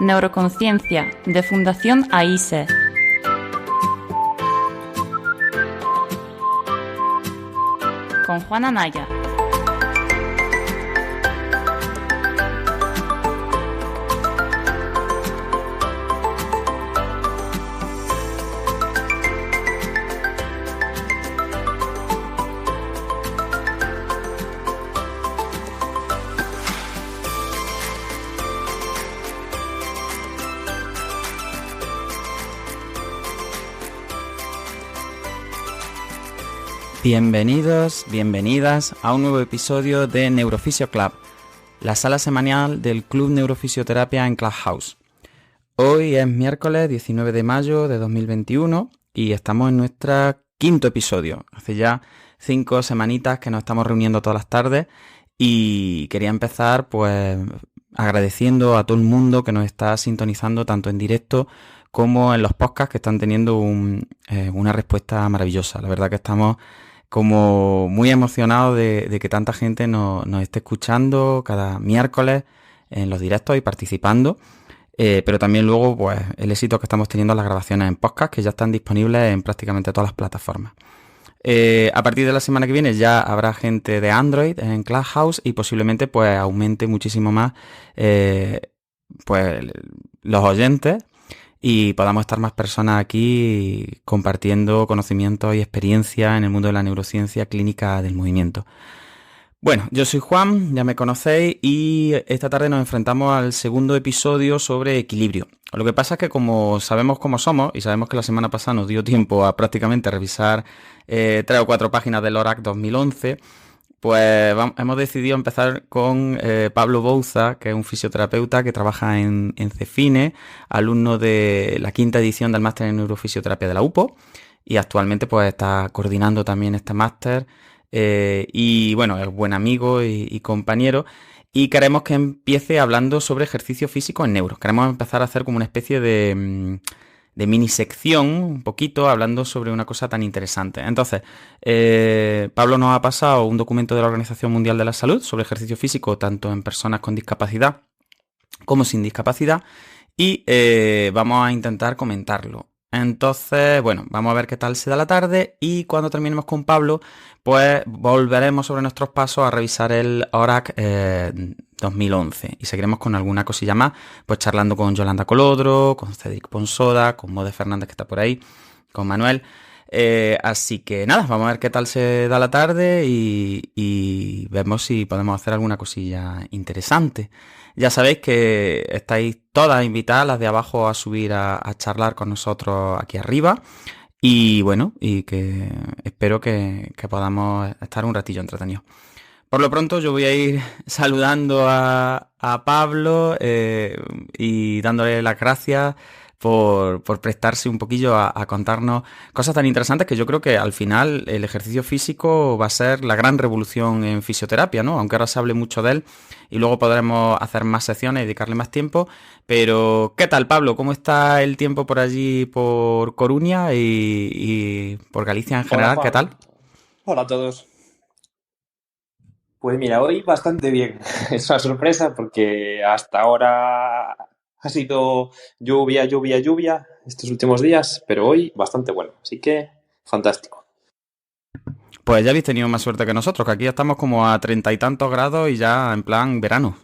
Neuroconciencia, de Fundación AISE. Con Juana Naya. Bienvenidos, bienvenidas a un nuevo episodio de Neurofisio Club, la sala semanal del Club Neurofisioterapia en Clubhouse. Hoy es miércoles 19 de mayo de 2021 y estamos en nuestro quinto episodio. Hace ya 5 semanitas que nos estamos reuniendo todas las tardes y quería empezar pues agradeciendo a todo el mundo que nos está sintonizando tanto en directo como en los podcasts, que están teniendo una respuesta maravillosa. La verdad que estamos como muy emocionado de que tanta gente nos esté escuchando cada miércoles en los directos y participando, pero también luego pues el éxito que estamos teniendo en las grabaciones en podcast, que ya están disponibles en prácticamente todas las plataformas. A partir de la semana que viene ya habrá gente de Android en Clubhouse y posiblemente pues aumente muchísimo más pues los oyentes y podamos estar más personas aquí compartiendo conocimientos y experiencia en el mundo de la neurociencia clínica del movimiento. Bueno, yo soy Juan, ya me conocéis, y esta tarde nos enfrentamos al segundo episodio sobre equilibrio. Lo que pasa es que como sabemos cómo somos, y sabemos que la semana pasada nos dio tiempo a prácticamente revisar 3 o 4 páginas del ORAC 2011, pues hemos decidido empezar con Pablo Bouza, que es un fisioterapeuta que trabaja en Cefine, alumno de la 5ª edición del máster en neurofisioterapia de la UPO, y actualmente pues está coordinando también este máster, y bueno, es buen amigo y compañero, y queremos que empiece hablando sobre ejercicio físico en neuro. Queremos empezar a hacer como una especie de mini sección, un poquito, hablando sobre una cosa tan interesante. Entonces, Pablo nos ha pasado un documento de la Organización Mundial de la Salud sobre ejercicio físico, tanto en personas con discapacidad como sin discapacidad, y vamos a intentar comentarlo. Entonces, bueno, vamos a ver qué tal se da la tarde, y cuando terminemos con Pablo, pues volveremos sobre nuestros pasos a revisar el ORAC 2011 y seguiremos con alguna cosilla más, pues charlando con Yolanda Colodro, con Cedric Ponsoda, con Mode Fernández, que está por ahí, con Manuel. Así que nada, vamos a ver qué tal se da la tarde y vemos si podemos hacer alguna cosilla interesante. Ya sabéis que estáis todas invitadas, las de abajo, a subir a charlar con nosotros aquí arriba. Y bueno, y que espero que podamos estar un ratillo entretenidos. Por lo pronto yo voy a ir saludando a Pablo y dándole las gracias por prestarse un poquillo a contarnos cosas tan interesantes, que yo creo que al final el ejercicio físico va a ser la gran revolución en fisioterapia, ¿no? Aunque ahora se hable mucho de él y luego podremos hacer más secciones y dedicarle más tiempo. Pero, ¿qué tal, Pablo? ¿Cómo está el tiempo por allí, por Coruña y por Galicia en general? Hola, ¿Qué Juan. tal? Hola a todos. Pues mira, hoy bastante bien. Es una sorpresa porque hasta ahora ha sido lluvia, lluvia, lluvia estos últimos días, pero hoy bastante bueno. Así que fantástico. Pues ya habéis tenido más suerte que nosotros, que aquí estamos como a 30 y tantos grados y ya en plan verano.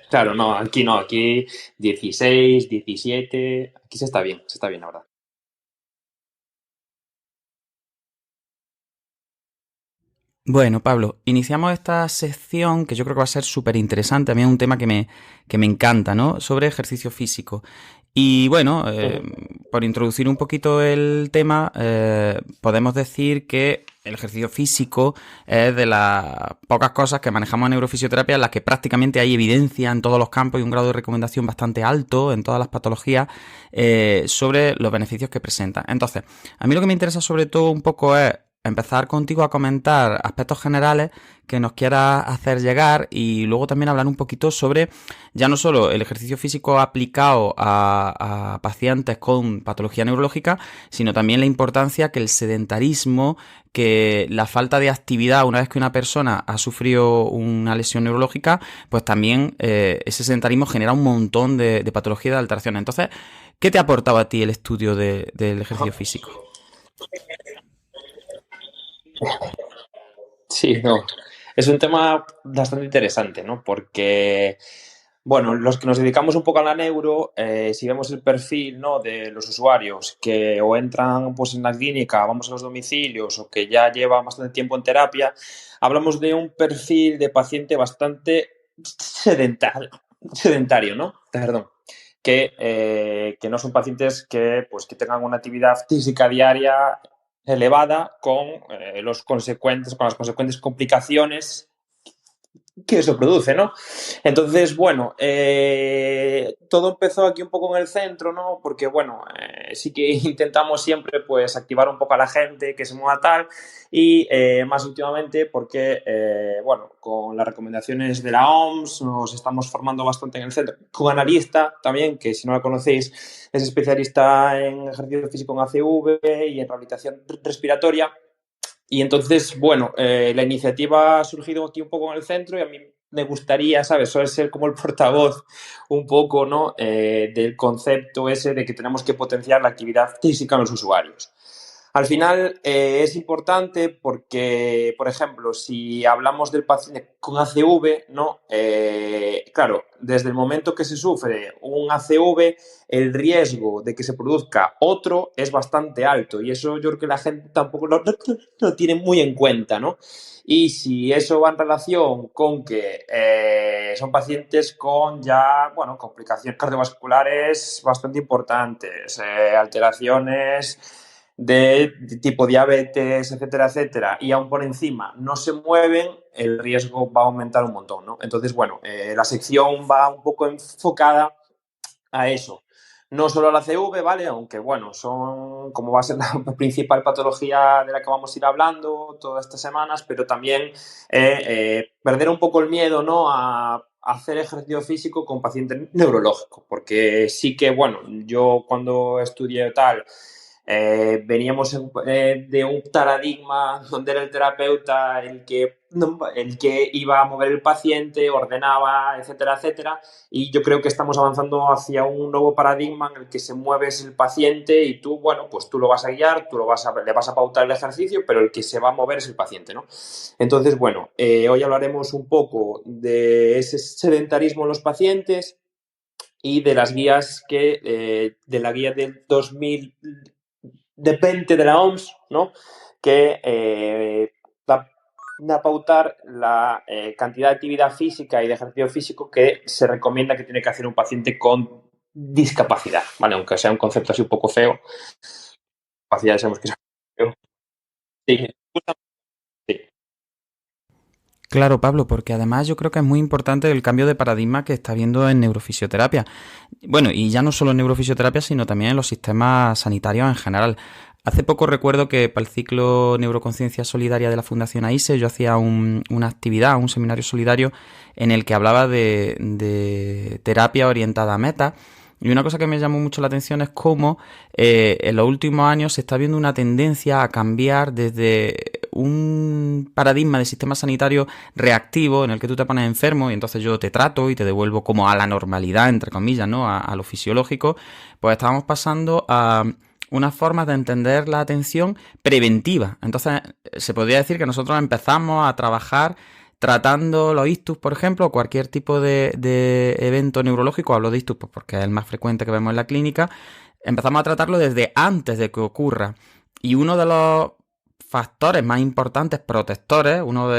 Claro, no, aquí 16, 17, aquí se está bien, la verdad. Bueno, Pablo, iniciamos esta sección que yo creo que va a ser súper interesante. A mí es un tema que me encanta, ¿no? Sobre ejercicio físico. Y bueno, por introducir un poquito el tema, podemos decir que el ejercicio físico es de las pocas cosas que manejamos en neurofisioterapia en las que prácticamente hay evidencia en todos los campos y un grado de recomendación bastante alto en todas las patologías sobre los beneficios que presenta. Entonces, a mí lo que me interesa sobre todo un poco es empezar contigo a comentar aspectos generales que nos quieras hacer llegar y luego también hablar un poquito sobre ya no solo el ejercicio físico aplicado a pacientes con patología neurológica, sino también la importancia que el sedentarismo, que la falta de actividad una vez que una persona ha sufrido una lesión neurológica, pues también ese sedentarismo genera un montón de patologías, de alteraciones. Entonces, ¿qué te ha aportado a ti el estudio del ejercicio físico? Sí, no. Es un tema bastante interesante, ¿no? Porque, bueno, los que nos dedicamos un poco a la neuro, si vemos el perfil, ¿no? de los usuarios que o entran pues en la clínica, vamos a los domicilios o que ya llevan bastante tiempo en terapia, hablamos de un perfil de paciente bastante sedentario, ¿no? Perdón. Que no son pacientes que, pues, que tengan una actividad física diaria elevada con con las consecuentes complicaciones que eso produce, ¿no? Entonces, bueno, todo empezó aquí un poco en el centro, ¿no? Porque, bueno, sí que intentamos siempre, pues, activar un poco a la gente, que se mueva tal, y más últimamente porque, bueno, con las recomendaciones de la OMS nos estamos formando bastante en el centro. Con Analista también, que si no la conocéis, es especialista en ejercicio físico en ACV y en rehabilitación respiratoria. Y entonces, bueno, la iniciativa ha surgido aquí un poco en el centro y a mí me gustaría, ¿sabes? Ser como el portavoz un poco, ¿no? Del concepto ese de que tenemos que potenciar la actividad física en los usuarios. Al final es importante porque, por ejemplo, si hablamos del paciente con ACV, ¿no? Claro, desde el momento que se sufre un ACV, el riesgo de que se produzca otro es bastante alto y eso yo creo que la gente tampoco lo tiene muy en cuenta, ¿no? Y si eso va en relación con que son pacientes con ya, bueno, complicaciones cardiovasculares bastante importantes, alteraciones de tipo diabetes, etcétera, etcétera, y aún por encima no se mueven, el riesgo va a aumentar un montón, ¿no? Entonces, bueno, la sección va un poco enfocada a eso. No solo la CV, ¿vale? Aunque, bueno, son como va a ser la principal patología de la que vamos a ir hablando todas estas semanas, pero también perder un poco el miedo, ¿no? A hacer ejercicio físico con pacientes neurológicos, porque sí que, bueno, yo cuando estudié tal, veníamos de un paradigma donde era el terapeuta el que iba a mover el paciente, ordenaba, etcétera, etcétera. Y yo creo que estamos avanzando hacia un nuevo paradigma en el que se mueve es el paciente y tú, bueno, pues tú lo vas a guiar, le vas a pautar el ejercicio, pero el que se va a mover es el paciente, ¿no? Entonces, bueno, hoy hablaremos un poco de ese sedentarismo en los pacientes y de las guías de la guía del 2000 depende de la OMS, ¿no? Que va a pautar la cantidad de actividad física y de ejercicio físico que se recomienda que tiene que hacer un paciente con discapacidad, ¿vale? Aunque sea un concepto así un poco feo. Discapacidad sabemos que es feo. Sí, sí. Claro, Pablo, porque además yo creo que es muy importante el cambio de paradigma que está habiendo en neurofisioterapia. Bueno, y ya no solo en neurofisioterapia, sino también en los sistemas sanitarios en general. Hace poco recuerdo que para el ciclo Neuroconciencia Solidaria de la Fundación AISE yo hacía una actividad, un seminario solidario en el que hablaba de terapia orientada a meta. Y una cosa que me llamó mucho la atención es cómo en los últimos años se está viendo una tendencia a cambiar desde un paradigma de sistema sanitario reactivo en el que tú te pones enfermo y entonces yo te trato y te devuelvo como a la normalidad, entre comillas, ¿no? A lo fisiológico, pues estábamos pasando a unas formas de entender la atención preventiva. Entonces se podría decir que nosotros empezamos a trabajar tratando los ictus, por ejemplo, o cualquier tipo de evento neurológico. Hablo de ictus pues porque es el más frecuente que vemos en la clínica. Empezamos a tratarlo desde antes de que ocurra. Y uno de los factores más importantes, protectores, uno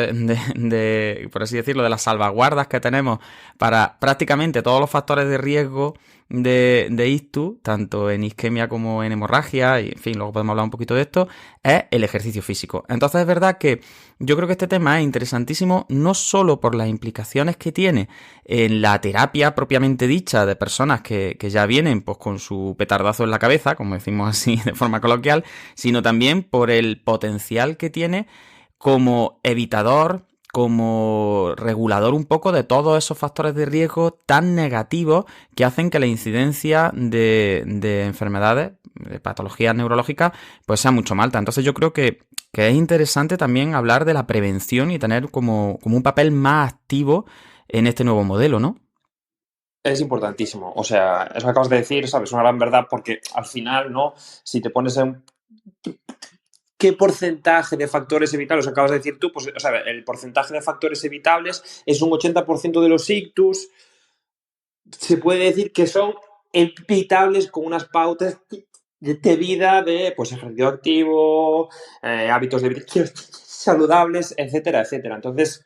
por así decirlo, de las salvaguardas que tenemos para prácticamente todos los factores de riesgo de ictus, tanto en isquemia como en hemorragia, y en fin, luego podemos hablar un poquito de esto, es el ejercicio físico. Entonces es verdad que yo creo que este tema es interesantísimo no solo por las implicaciones que tiene en la terapia propiamente dicha de personas que ya vienen pues con su petardazo en la cabeza, como decimos así de forma coloquial, sino también por el potencial que tiene como evitador, como regulador un poco de todos esos factores de riesgo tan negativos que hacen que la incidencia de enfermedades, de patologías neurológicas, pues sea mucho más alta. Entonces yo creo que es interesante también hablar de la prevención y tener como un papel más activo en este nuevo modelo, ¿no? Es importantísimo. O sea, eso que acabas de decir, ¿sabes? Una gran verdad, porque al final, ¿no? Si te pones en qué porcentaje de factores evitables acabas de decir tú, pues, o sea, el porcentaje de factores evitables es un 80% de los ictus. Se puede decir que son evitables con unas pautas de vida, de pues ejercicio activo, hábitos de vida saludables, etcétera, etcétera. Entonces,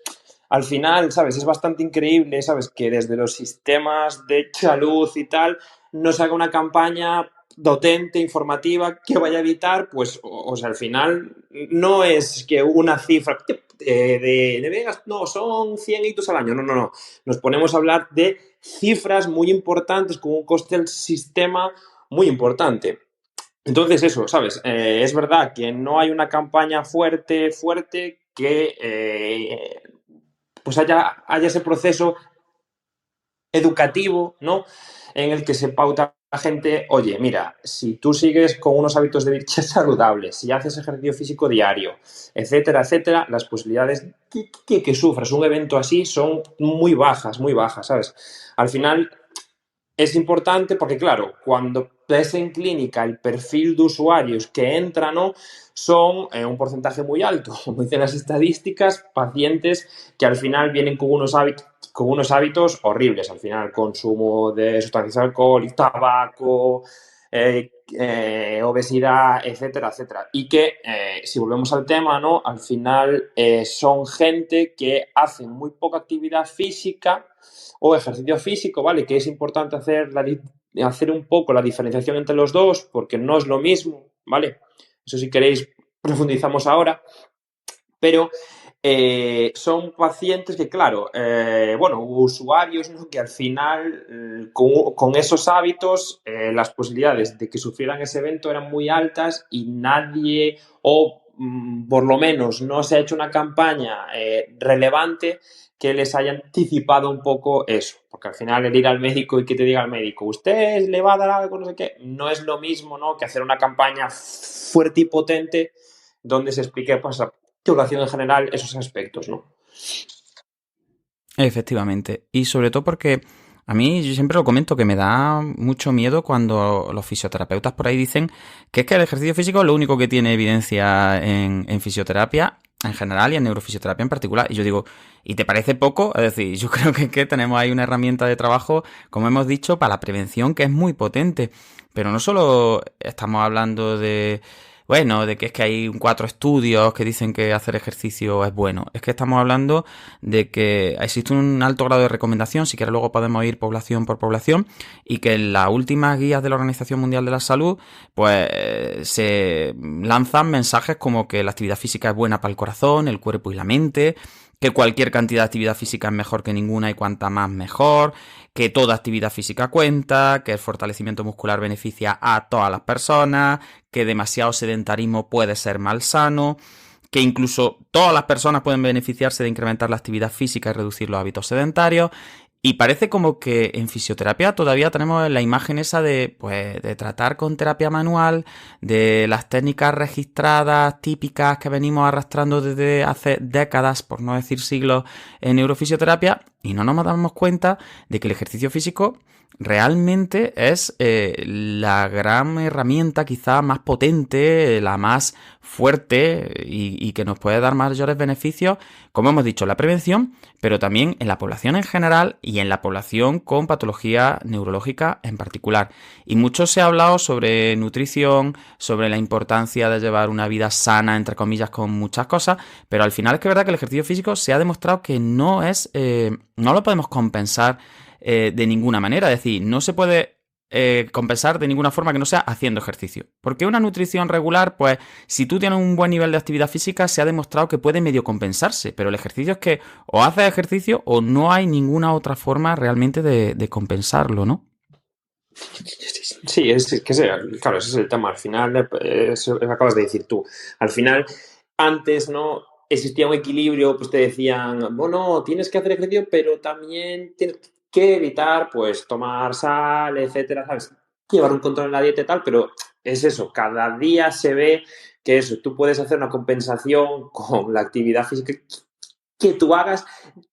al final, ¿sabes? Es bastante increíble, ¿sabes? Que desde los sistemas de salud y tal nos haga una campaña potente, informativa, que vaya a evitar, pues, o sea, al final no es que una cifra de Vegas, no, son 100 hitos al año, no. Nos ponemos a hablar de cifras muy importantes con un coste del sistema muy importante. Entonces eso, ¿sabes? Es verdad que no hay una campaña fuerte que pues haya ese proceso educativo, ¿no? En el que se pauta a la gente, oye, mira, si tú sigues con unos hábitos de vida saludables, si haces ejercicio físico diario, etcétera, etcétera, las posibilidades que sufras un evento así son muy bajas, ¿sabes? Al final es importante porque, claro, cuando ves en clínica el perfil de usuarios que entran, ¿no? Son un porcentaje muy alto, como dicen las estadísticas, pacientes que al final vienen con unos hábitos horribles, al final, consumo de sustancias alcohólicas, tabaco, obesidad, etcétera, etcétera. Y que, si volvemos al tema, ¿no? Al final son gente que hace muy poca actividad física o ejercicio físico, ¿vale? Que es importante hacer un poco la diferenciación entre los dos, porque no es lo mismo, ¿vale? Eso si queréis profundizamos ahora, pero son pacientes que, claro, usuarios, ¿no? Que al final, con esos hábitos, las posibilidades de que sufrieran ese evento eran muy altas y nadie, o por lo menos no se ha hecho una campaña relevante que les haya anticipado un poco eso, porque al final el ir al médico y que te diga el médico, usted le va a dar algo, no sé qué, no es lo mismo, ¿no? Que hacer una campaña fuerte y potente donde se explique pues, a la población en general esos aspectos, ¿no? Efectivamente. Y sobre todo porque a mí, yo siempre lo comento, que me da mucho miedo cuando los fisioterapeutas por ahí dicen que es que el ejercicio físico es lo único que tiene evidencia en fisioterapia en general y en neurofisioterapia en particular. Y yo digo, ¿y te parece poco? Es decir, yo creo que tenemos ahí una herramienta de trabajo, como hemos dicho, para la prevención que es muy potente. Pero no solo estamos hablando de que es que hay 4 estudios que dicen que hacer ejercicio es bueno. Es que estamos hablando de que existe un alto grado de recomendación, si quieres luego podemos ir población por población, y que en las últimas guías de la Organización Mundial de la Salud, pues se lanzan mensajes como que la actividad física es buena para el corazón, el cuerpo y la mente, que cualquier cantidad de actividad física es mejor que ninguna y cuanta más mejor, que toda actividad física cuenta, que el fortalecimiento muscular beneficia a todas las personas, que demasiado sedentarismo puede ser malsano, que incluso todas las personas pueden beneficiarse de incrementar la actividad física y reducir los hábitos sedentarios. Y parece como que en fisioterapia todavía tenemos la imagen esa de tratar con terapia manual, de las técnicas registradas típicas que venimos arrastrando desde hace décadas, por no decir siglos, en neurofisioterapia, y no nos damos cuenta de que el ejercicio físico realmente es la gran herramienta quizá más potente, la más fuerte y que nos puede dar mayores beneficios, como hemos dicho, en la prevención, pero también en la población en general y en la población con patología neurológica en particular. Y mucho se ha hablado sobre nutrición, sobre la importancia de llevar una vida sana, entre comillas, con muchas cosas, pero al final es que es verdad que el ejercicio físico se ha demostrado que no lo podemos compensar de ninguna manera. Es decir, no se puede compensar de ninguna forma que no sea haciendo ejercicio. Porque una nutrición regular, pues si tú tienes un buen nivel de actividad física, se ha demostrado que puede medio compensarse, pero el ejercicio es que o haces ejercicio o no hay ninguna otra forma realmente de compensarlo, ¿no? Sí, es que claro, ese es el tema. Al final, eso acabas de decir tú. Al final, antes no existía un equilibrio, pues te decían, bueno, tienes que hacer ejercicio, pero también tienes que evitar, pues, tomar sal, etcétera, ¿sabes? Llevar un control en la dieta y tal, pero es eso, cada día se ve que eso, tú puedes hacer una compensación con la actividad física que tú hagas,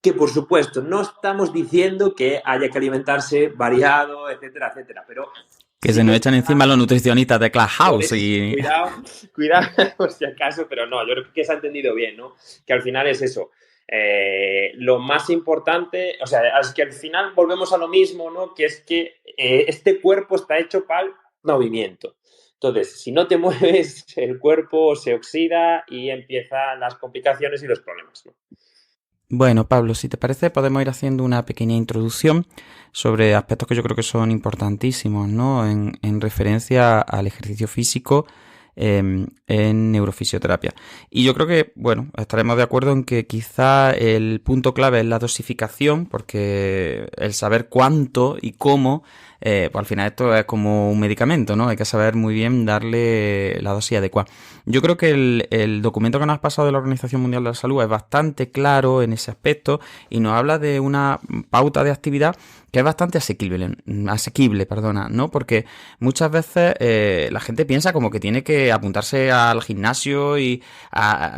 que por supuesto no estamos diciendo que haya que alimentarse variado, etcétera, etcétera, pero Que sí se que nos es echan encima los nutricionistas de por Clubhouse eso, y... cuidado, cuidado por si acaso, pero no, yo creo que se ha entendido bien, ¿no? Que al final es eso. Lo más importante, o sea, es que al final volvemos a lo mismo, ¿no? Que es que este cuerpo está hecho para el movimiento. Entonces, si no te mueves, el cuerpo se oxida y empiezan las complicaciones y los problemas, ¿no? Bueno, Pablo, si te parece, podemos ir haciendo una pequeña introducción sobre aspectos que yo creo que son importantísimos, ¿no? En referencia al ejercicio físico en neurofisioterapia. Y yo creo que, bueno, estaremos de acuerdo en que quizá el punto clave es la dosificación, porque el saber cuánto y cómo, pues al final esto es como un medicamento, ¿no? Hay que saber muy bien darle la dosis adecuada. Yo creo que el documento que nos has pasado de la Organización Mundial de la Salud es bastante claro en ese aspecto y nos habla de una pauta de actividad que es bastante asequible, perdona, ¿no? Porque muchas veces la gente piensa como que tiene que apuntarse al gimnasio y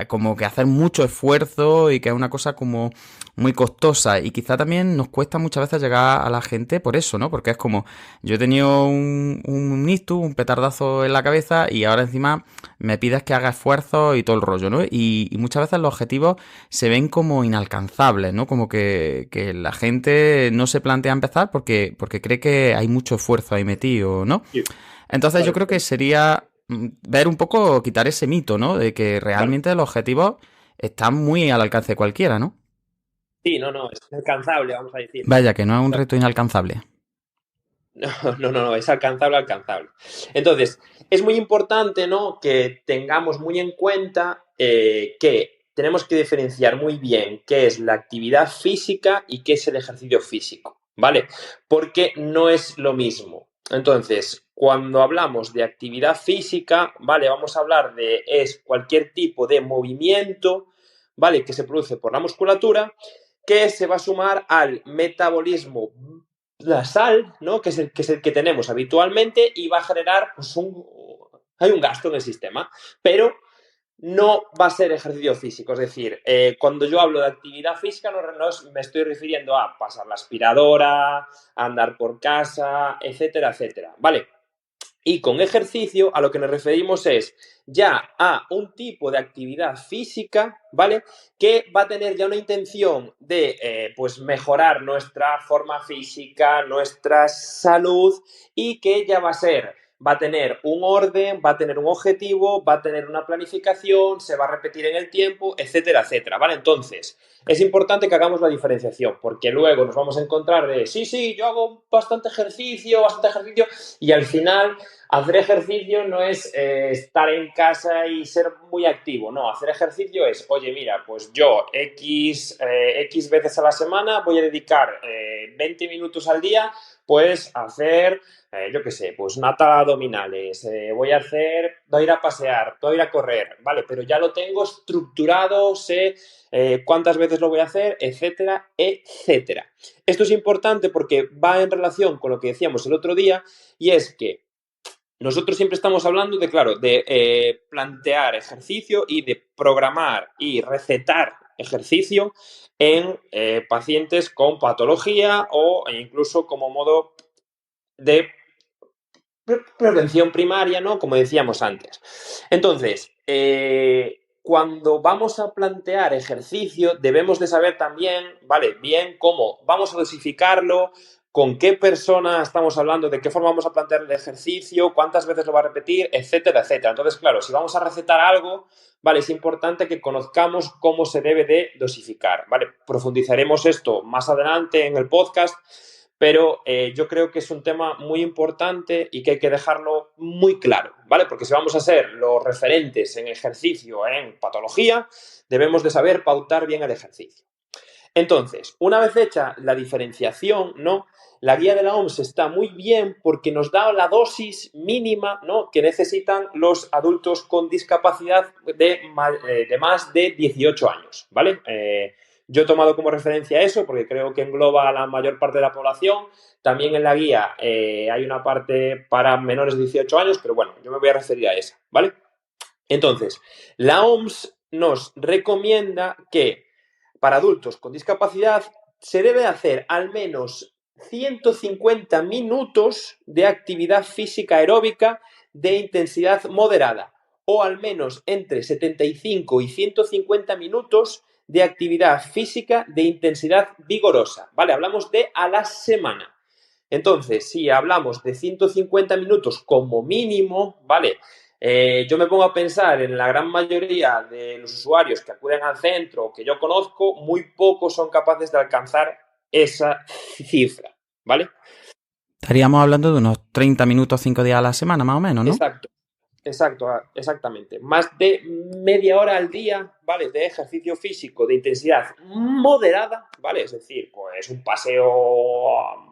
como que hacer mucho esfuerzo y que es una cosa como muy costosa y quizá también nos cuesta muchas veces llegar a la gente por eso, ¿no? Porque es como, yo he tenido un ictus, un petardazo en la cabeza y ahora encima me pides que haga esfuerzos y todo el rollo, ¿no? Y muchas veces los objetivos se ven como inalcanzables, ¿no? Como que la gente no se plantea empezar porque cree que hay mucho esfuerzo ahí metido, ¿no? Sí, Entonces yo vale, creo que sería ver un poco, quitar ese mito, ¿no? De que vale. realmente los objetivos están muy al alcance de cualquiera, ¿no? Sí, no, no, es alcanzable, vamos a decir. Vaya, que no es un reto inalcanzable. No, no, no, no, es alcanzable, alcanzable. Entonces, es muy importante, ¿no? Que tengamos muy en cuenta que tenemos que diferenciar muy bien qué es la actividad física y qué es el ejercicio físico, ¿vale? Porque no es lo mismo. Entonces, cuando hablamos de actividad física, ¿vale? Vamos a hablar de es cualquier tipo de movimiento, ¿vale? Que se produce por la musculatura que se va a sumar al metabolismo basal, ¿no? Que es el que tenemos habitualmente y va a generar pues, hay un gasto en el sistema, pero no va a ser ejercicio físico. Es decir, cuando yo hablo de actividad física me estoy refiriendo a pasar la aspiradora, andar por casa, etcétera, etcétera. ¿Vale? Y con ejercicio a lo que nos referimos es ya a un tipo de actividad física, ¿vale? Que va a tener ya una intención de pues mejorar nuestra forma física, nuestra salud y que ya va a tener un orden, va a tener un objetivo, va a tener una planificación, se va a repetir en el tiempo, etcétera, etcétera, ¿vale? Entonces, es importante que hagamos la diferenciación, porque luego nos vamos a encontrar de, sí, sí, yo hago bastante ejercicio, y al final hacer ejercicio no es estar en casa y ser muy activo, no, hacer ejercicio es, oye, mira, pues yo X veces a la semana voy a dedicar 20 minutos al día, pues a hacer, yo qué sé, pues una tabla abdominales, voy a ir a pasear, voy a ir a correr, ¿vale? Pero ya lo tengo estructurado, sé cuántas veces lo voy a hacer, etcétera, etcétera. Esto es importante porque va en relación con lo que decíamos el otro día y es que nosotros siempre estamos hablando de, claro, de plantear ejercicio y de programar y recetar ejercicio en pacientes con patología o incluso como modo de prevención primaria, ¿no? Como decíamos antes. Entonces, cuando vamos a plantear ejercicio, debemos de saber también, ¿vale? Bien cómo vamos a dosificarlo, con qué persona estamos hablando, de qué forma vamos a plantear el ejercicio, cuántas veces lo va a repetir, etcétera, etcétera. Entonces, claro, si vamos a recetar algo, ¿vale? Es importante que conozcamos cómo se debe de dosificar, ¿vale? Profundizaremos esto más adelante en el podcast, pero yo creo que es un tema muy importante y que hay que dejarlo muy claro, ¿vale? Porque si vamos a ser los referentes en ejercicio, en patología, debemos de saber pautar bien el ejercicio. Entonces, una vez hecha la diferenciación, ¿no? La guía de la OMS está muy bien porque nos da la dosis mínima, ¿no?, que necesitan los adultos con discapacidad de más de 18 años, ¿vale? Yo he tomado como referencia eso porque creo que engloba a la mayor parte de la población. También en la guía hay una parte para menores de 18 años, pero bueno, yo me voy a referir a esa, ¿vale? Entonces, la OMS nos recomienda que para adultos con discapacidad se debe hacer al menos 150 minutos de actividad física aeróbica de intensidad moderada o al menos entre 75 y 150 minutos de actividad física de intensidad vigorosa, ¿vale? Hablamos de a la semana. Entonces, si hablamos de 150 minutos como mínimo, ¿vale? Yo me pongo a pensar en la gran mayoría de los usuarios que acuden al centro que yo conozco, muy pocos son capaces de alcanzar esa cifra, ¿vale? Estaríamos hablando de unos 30 minutos, 5 días a la semana, más o menos, ¿no? Exactamente. Más de media hora al día, ¿vale? De ejercicio físico de intensidad moderada, ¿vale? Es decir, pues un paseo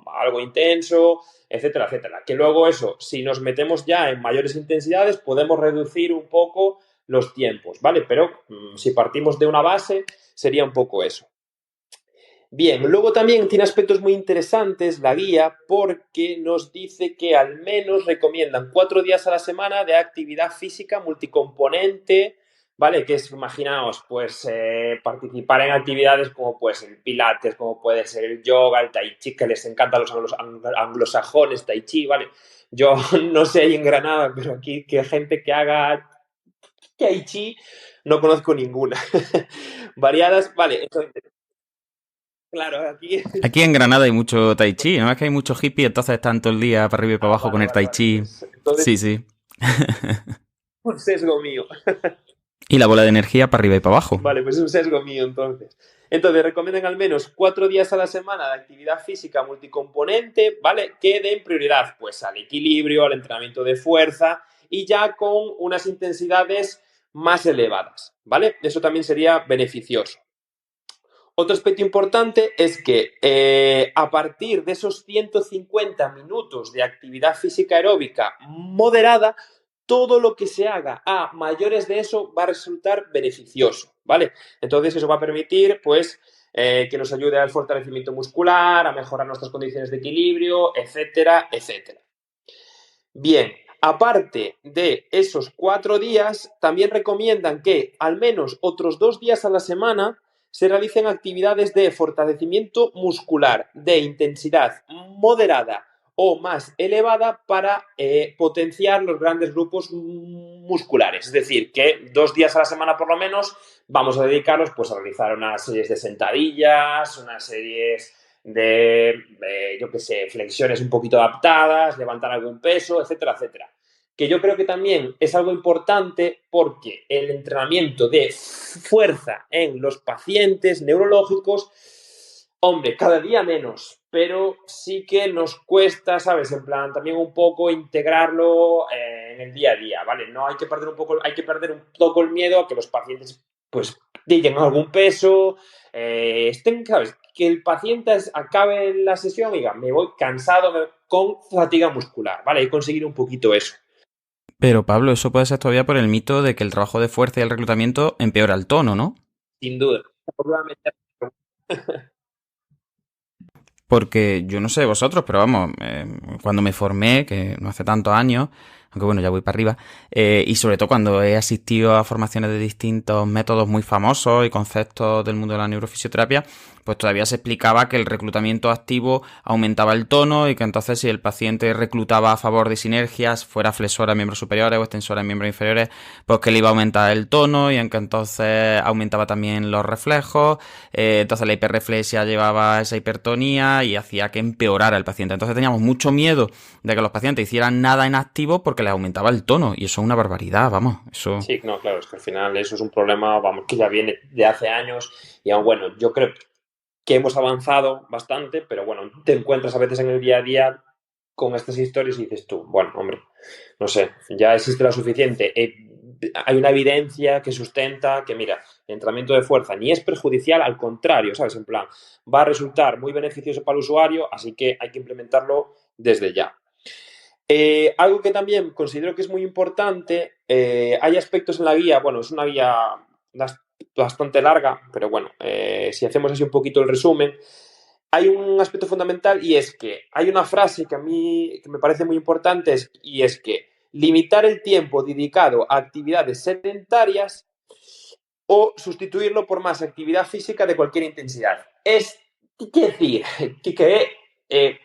algo intenso, etcétera, etcétera. Que luego eso, si nos metemos ya en mayores intensidades, podemos reducir un poco los tiempos, ¿vale? Pero si partimos de una base, sería un poco eso. Bien, luego también tiene aspectos muy interesantes la guía porque nos dice que al menos recomiendan 4 días a la semana de actividad física multicomponente, ¿vale? Que es, imaginaos, pues participar en actividades como puede ser el pilates, como puede ser el yoga, el tai chi, que les encanta a los anglosajones, tai chi, ¿vale? Yo no sé ahí en Granada, pero aquí que gente que haga tai chi no conozco ninguna. Variadas, vale, entonces, claro, aquí... Aquí en Granada hay mucho tai chi, ¿no? Es que hay muchos hippies, entonces están todo el día para arriba y para Ah, abajo con el tai vale. chi. Pues, entonces, Sí, sí. un sesgo mío. Y la bola de energía para arriba y para abajo. Vale, pues es un sesgo mío entonces. Entonces, recomiendan al menos 4 días a la semana de actividad física multicomponente, ¿vale? Que den prioridad, pues, al equilibrio, al entrenamiento de fuerza y ya con unas intensidades más elevadas, ¿vale? Eso también sería beneficioso. Otro aspecto importante es que a partir de esos 150 minutos de actividad física aeróbica moderada, todo lo que se haga a mayores de eso va a resultar beneficioso, ¿vale? Entonces eso va a permitir, pues, que nos ayude al fortalecimiento muscular, a mejorar nuestras condiciones de equilibrio, etcétera, etcétera. Bien, aparte de esos 4 días, también recomiendan que al menos otros 2 días a la semana se realicen actividades de fortalecimiento muscular de intensidad moderada o más elevada para potenciar los grandes grupos musculares. Es decir, que 2 días a la semana por lo menos vamos a dedicarlos pues, a realizar unas series de sentadillas, unas series yo qué sé, flexiones un poquito adaptadas, levantar algún peso, etcétera, etcétera. Que yo creo que también es algo importante porque el entrenamiento de fuerza en los pacientes neurológicos, hombre, cada día menos, pero sí que nos cuesta, ¿sabes? En plan, también un poco integrarlo en el día a día, ¿vale? No hay que perder un poco el miedo a que los pacientes, pues, lleguen a algún peso, estén, ¿sabes? Que el paciente acabe la sesión y diga, me voy cansado con fatiga muscular, ¿vale? Y conseguir un poquito eso. Pero Pablo, eso puede ser todavía por el mito de que el trabajo de fuerza y el reclutamiento empeora el tono, ¿no? Sin duda. Porque yo no sé vosotros, pero vamos, cuando me formé, que no hace tantos años, aunque bueno, ya voy para arriba, y sobre todo cuando he asistido a formaciones de distintos métodos muy famosos y conceptos del mundo de la neurofisioterapia, pues todavía se explicaba que el reclutamiento activo aumentaba el tono y que entonces si el paciente reclutaba a favor de sinergias, fuera flexora en miembros superiores o extensora en miembros inferiores, pues que le iba a aumentar el tono y en que entonces aumentaba también los reflejos, entonces la hiperreflexia llevaba a esa hipertonía y hacía que empeorara el paciente. Entonces teníamos mucho miedo de que los pacientes hicieran nada en activo porque les aumentaba el tono y eso es una barbaridad, vamos, eso... Sí, no, claro, es que al final eso es un problema, vamos, que ya viene de hace años y aún bueno, yo creo que hemos avanzado bastante, pero bueno, te encuentras a veces en el día a día con estas historias y dices tú, bueno, hombre, no sé, ya existe lo suficiente. Hay una evidencia que sustenta que, mira, el entrenamiento de fuerza ni es perjudicial, al contrario, ¿sabes? En plan, va a resultar muy beneficioso para el usuario, así que hay que implementarlo desde ya. Algo que también considero que es muy importante, hay aspectos en la guía, bueno, es una guía bastante larga, pero bueno, si hacemos así un poquito el resumen, hay un aspecto fundamental y es que hay una frase que a mí que me parece muy importante y es que limitar el tiempo dedicado a actividades sedentarias o sustituirlo por más actividad física de cualquier intensidad. Es decir,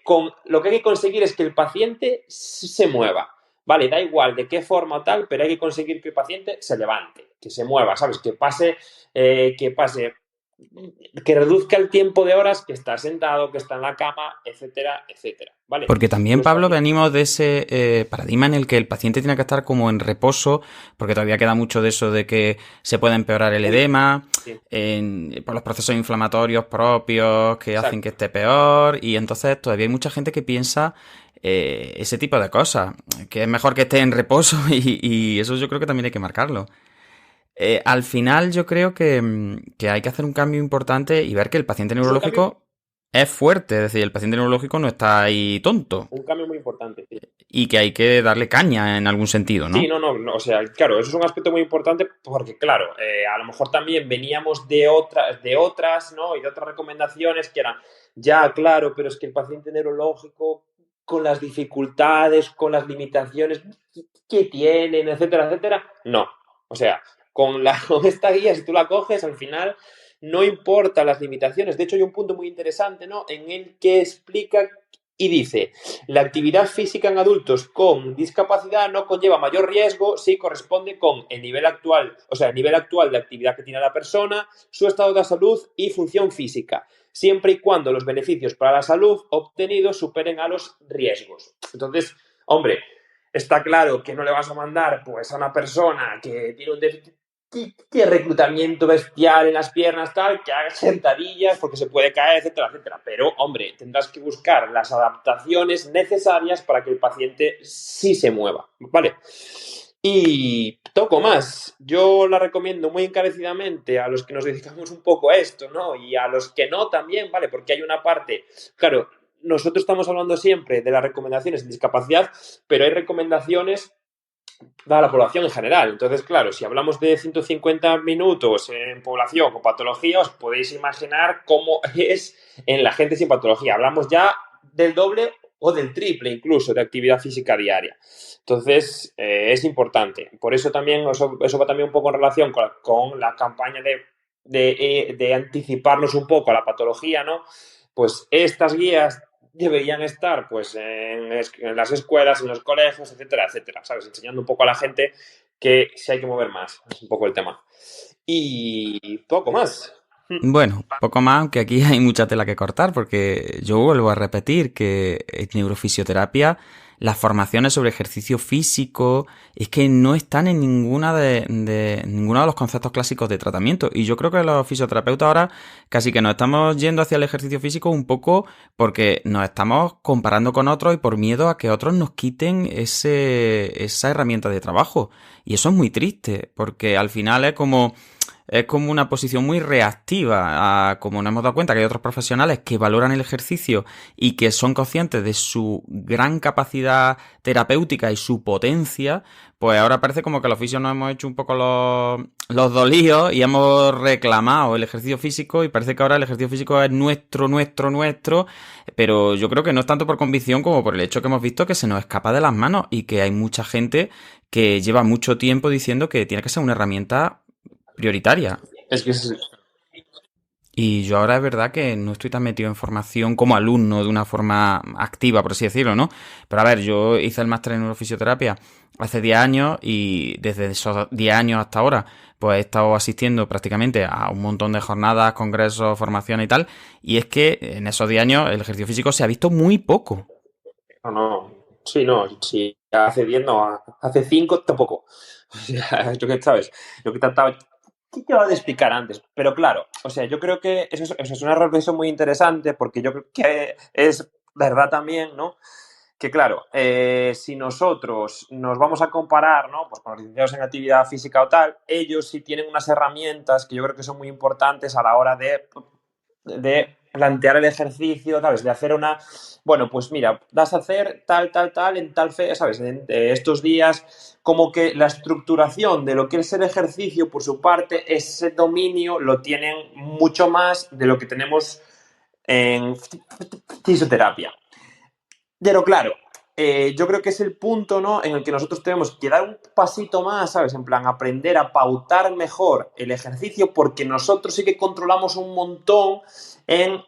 con lo que hay que conseguir es que el paciente se mueva. Vale, da igual de qué forma o tal, pero hay que conseguir que el paciente se levante, que se mueva, ¿sabes? Que reduzca el tiempo de horas que está sentado, que está en la cama, etcétera, etcétera. ¿Vale? Porque también, Pues Pablo, también, venimos de ese paradigma en el que el paciente tiene que estar como en reposo, porque todavía queda mucho de eso de que se puede empeorar el edema, sí, por los procesos inflamatorios propios que hacen que exacto. esté peor, y entonces todavía hay mucha gente que piensa ese tipo de cosas, que es mejor que esté en reposo y eso yo creo que también hay que marcarlo. Al final yo creo que hay que hacer un cambio importante y ver que el paciente Es un cambio, neurológico es fuerte, es decir, el paciente neurológico no está ahí tonto un cambio muy importante. Sí. y que hay que darle caña en algún sentido, Sí, ¿no? no, o sea, claro, eso es un aspecto muy importante porque, claro, a lo mejor también veníamos de otras, ¿no? Y de otras recomendaciones que eran, ya, claro, pero es que el paciente neurológico, con las dificultades, con las limitaciones que tienen, etcétera, etcétera, no. O sea, con esta guía, si tú la coges, al final no importa las limitaciones. De hecho, hay un punto muy interesante, ¿no? En el que explica y dice, la actividad física en adultos con discapacidad no conlleva mayor riesgo si corresponde con el nivel actual, o sea, el nivel actual de actividad que tiene la persona, su estado de salud y función física, siempre y cuando los beneficios para la salud obtenidos superen a los riesgos. Entonces, hombre, está claro que no le vas a mandar pues a una persona que tiene un déficit de reclutamiento bestial en las piernas, tal, que haga sentadillas porque se puede caer, etcétera, etcétera. Pero, hombre, tendrás que buscar las adaptaciones necesarias para que el paciente sí se mueva, ¿vale? Y toco más. Yo la recomiendo muy encarecidamente a los que nos dedicamos un poco a esto, ¿no? Y a los que no también, ¿vale? Porque hay una parte, claro, nosotros estamos hablando siempre de las recomendaciones en discapacidad, pero hay recomendaciones a la población en general. Entonces, claro, si hablamos de 150 minutos en población con patología, os podéis imaginar cómo es en la gente sin patología. Hablamos ya del doble o del triple incluso de actividad física diaria. Entonces, es importante. Por eso también, eso va también un poco en relación con la campaña de anticiparnos un poco a la patología, ¿no? Pues estas guías deberían estar pues en las escuelas, en los colegios, etcétera, etcétera, ¿sabes? Enseñando un poco a la gente que se hay que mover más, es un poco el tema. Y poco más. Bueno, poco más, aunque aquí hay mucha tela que cortar, porque yo vuelvo a repetir que en neurofisioterapia las formaciones sobre ejercicio físico es que no están en ninguno de los conceptos clásicos de tratamiento. Y yo creo que los fisioterapeutas ahora casi que nos estamos yendo hacia el ejercicio físico un poco porque nos estamos comparando con otros y por miedo a que otros nos quiten esa herramienta de trabajo. Y eso es muy triste, porque al final es como una posición muy reactiva a, como nos hemos dado cuenta que hay otros profesionales que valoran el ejercicio y que son conscientes de su gran capacidad terapéutica y su potencia, pues ahora parece como que los fisios nos hemos hecho un poco los dolidos y hemos reclamado el ejercicio físico y parece que ahora el ejercicio físico es nuestro, pero yo creo que no es tanto por convicción como por el hecho que hemos visto que se nos escapa de las manos y que hay mucha gente que lleva mucho tiempo diciendo que tiene que ser una herramienta prioritaria. Es que es, Y yo ahora es verdad que no estoy tan metido en formación como alumno de una forma activa, por así decirlo, ¿no? Pero a ver, yo hice el máster en neurofisioterapia hace 10 años y desde esos 10 años hasta ahora pues he estado asistiendo prácticamente a un montón de jornadas, congresos, formaciones y tal. Y es que en esos 10 años el ejercicio físico se ha visto muy poco. no, sí, no, sí, hace 10 no, hace 5 tampoco. O sea, lo que sabes, lo que que acabo de explicar antes, pero claro, o sea, yo creo que eso es una reflexión muy interesante porque yo creo que es verdad también, ¿no? Que claro, si nosotros nos vamos a comparar, ¿no? Pues con los licenciados en actividad física o tal, ellos sí tienen unas herramientas que yo creo que son muy importantes a la hora de plantear el ejercicio, ¿sabes? De hacer una, bueno, pues mira, vas a hacer tal, tal, tal, en tal fe, ¿sabes? En estos días, como que la estructuración de lo que es el ejercicio, por su parte, ese dominio lo tienen mucho más de lo que tenemos en fisioterapia. Pero claro, yo creo que es el punto, ¿no? En el que nosotros tenemos que dar un pasito más, ¿sabes? En plan, aprender a pautar mejor el ejercicio porque nosotros sí que controlamos un montón en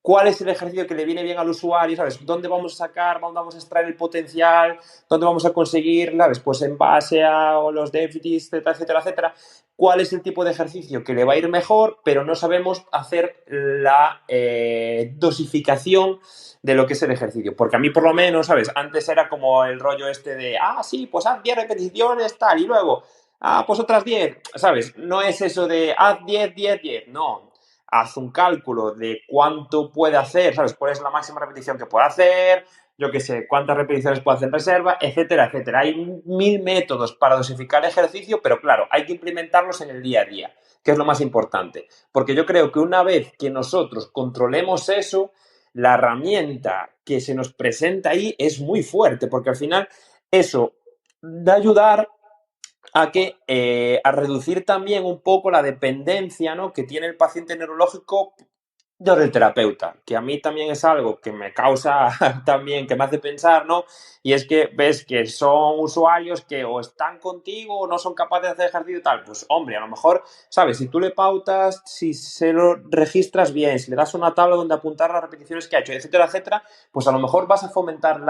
cuál es el ejercicio que le viene bien al usuario, ¿sabes? ¿Dónde vamos a sacar, dónde vamos a extraer el potencial, dónde vamos a conseguir, ¿sabes? Pues en base a los déficits, etcétera, etcétera, etcétera, cuál es el tipo de ejercicio que le va a ir mejor, pero no sabemos hacer la dosificación de lo que es el ejercicio. Porque a mí, por lo menos, ¿sabes? Antes era como el rollo este de, sí, pues haz 10 repeticiones, tal, y luego, pues otras 10, ¿sabes? No es eso de, haz 10, 10, 10, no. Haz un cálculo de cuánto puede hacer, ¿sabes? Cuál es la máxima repetición que puede hacer, yo qué sé, cuántas repeticiones puede hacer en reserva, etcétera, etcétera. Hay 1000 métodos para dosificar el ejercicio, pero claro, hay que implementarlos en el día a día, que es lo más importante. Porque yo creo que una vez que nosotros controlemos eso, la herramienta que se nos presenta ahí es muy fuerte, porque al final eso va a ayudar a reducir también un poco la dependencia, ¿no? Que tiene el paciente neurológico del terapeuta, que a mí también es algo que me causa también, que me hace pensar, ¿no? Y es que ves que son usuarios que o están contigo o no son capaces de hacer ejercicio y tal. Pues hombre, a lo mejor, ¿sabes? Si tú le pautas, si se lo registras bien, si le das una tabla donde apuntar las repeticiones que ha hecho, etcétera, etcétera, pues a lo mejor vas a fomentar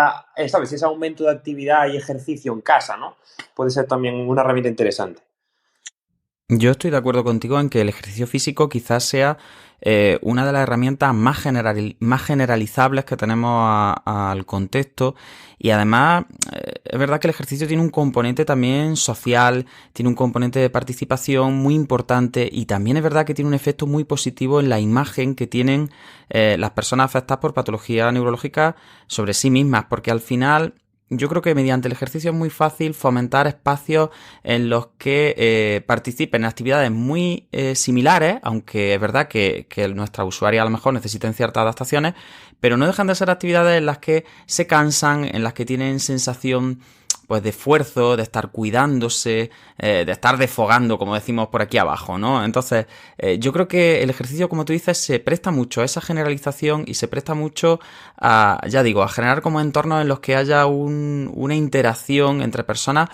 ¿sabes? Ese aumento de actividad y ejercicio en casa, ¿no? Puede ser también una herramienta interesante. Yo estoy de acuerdo contigo en que el ejercicio físico quizás sea una de las herramientas más generalizables que tenemos al contexto, y además es verdad que el ejercicio tiene un componente también social, tiene un componente de participación muy importante, y también es verdad que tiene un efecto muy positivo en la imagen que tienen las personas afectadas por patología neurológica sobre sí mismas, porque al final yo creo que mediante el ejercicio es muy fácil fomentar espacios en los que participen en actividades muy similares, aunque es verdad que nuestra usuaria a lo mejor necesiten ciertas adaptaciones, pero no dejan de ser actividades en las que se cansan, en las que tienen sensación pues de esfuerzo, de estar cuidándose, de estar desfogando, como decimos por aquí abajo, ¿no? Entonces, yo creo que el ejercicio, como tú dices, se presta mucho a esa generalización y se presta mucho a, ya digo, a generar como entornos en los que haya una interacción entre personas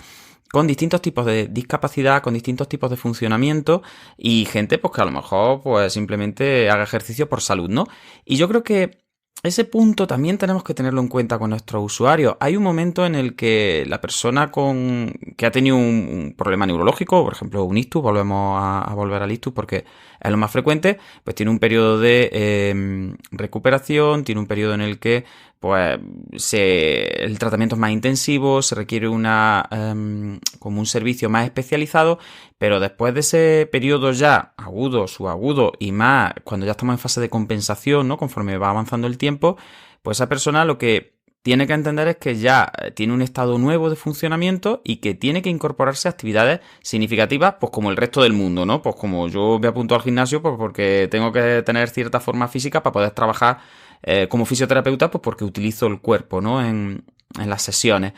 con distintos tipos de discapacidad, con distintos tipos de funcionamiento, y gente pues que a lo mejor pues simplemente haga ejercicio por salud, ¿no? Y yo creo que ese punto también tenemos que tenerlo en cuenta con nuestros usuarios. Hay un momento en el que la persona que ha tenido un problema neurológico, por ejemplo un ictus, volvemos a volver al ictus porque es lo más frecuente, pues tiene un periodo de recuperación, tiene un periodo en el que pues el tratamiento es más intensivo, se requiere como un servicio más especializado, pero después de ese periodo ya agudo, subagudo y más cuando ya estamos en fase de compensación, ¿no? Conforme va avanzando el tiempo, pues esa persona lo que tiene que entender es que ya tiene un estado nuevo de funcionamiento y que tiene que incorporarse a actividades significativas, pues como el resto del mundo, ¿no? Pues como yo me apunto al gimnasio, pues porque tengo que tener cierta forma física para poder trabajar como fisioterapeuta, pues porque utilizo el cuerpo, ¿no? En las sesiones.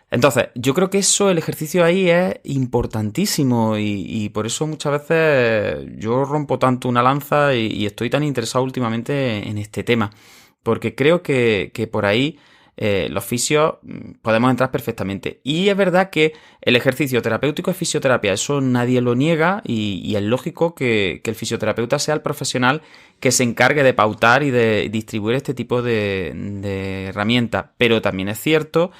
Entonces, yo creo que el ejercicio ahí es importantísimo, y por eso muchas veces yo rompo tanto una lanza y estoy tan interesado últimamente en este tema, porque creo que por ahí los fisios podemos entrar perfectamente. Y es verdad que el ejercicio terapéutico es fisioterapia, eso nadie lo niega, y es lógico que el fisioterapeuta sea el profesional que se encargue de pautar y de distribuir este tipo de herramientas. Pero también es cierto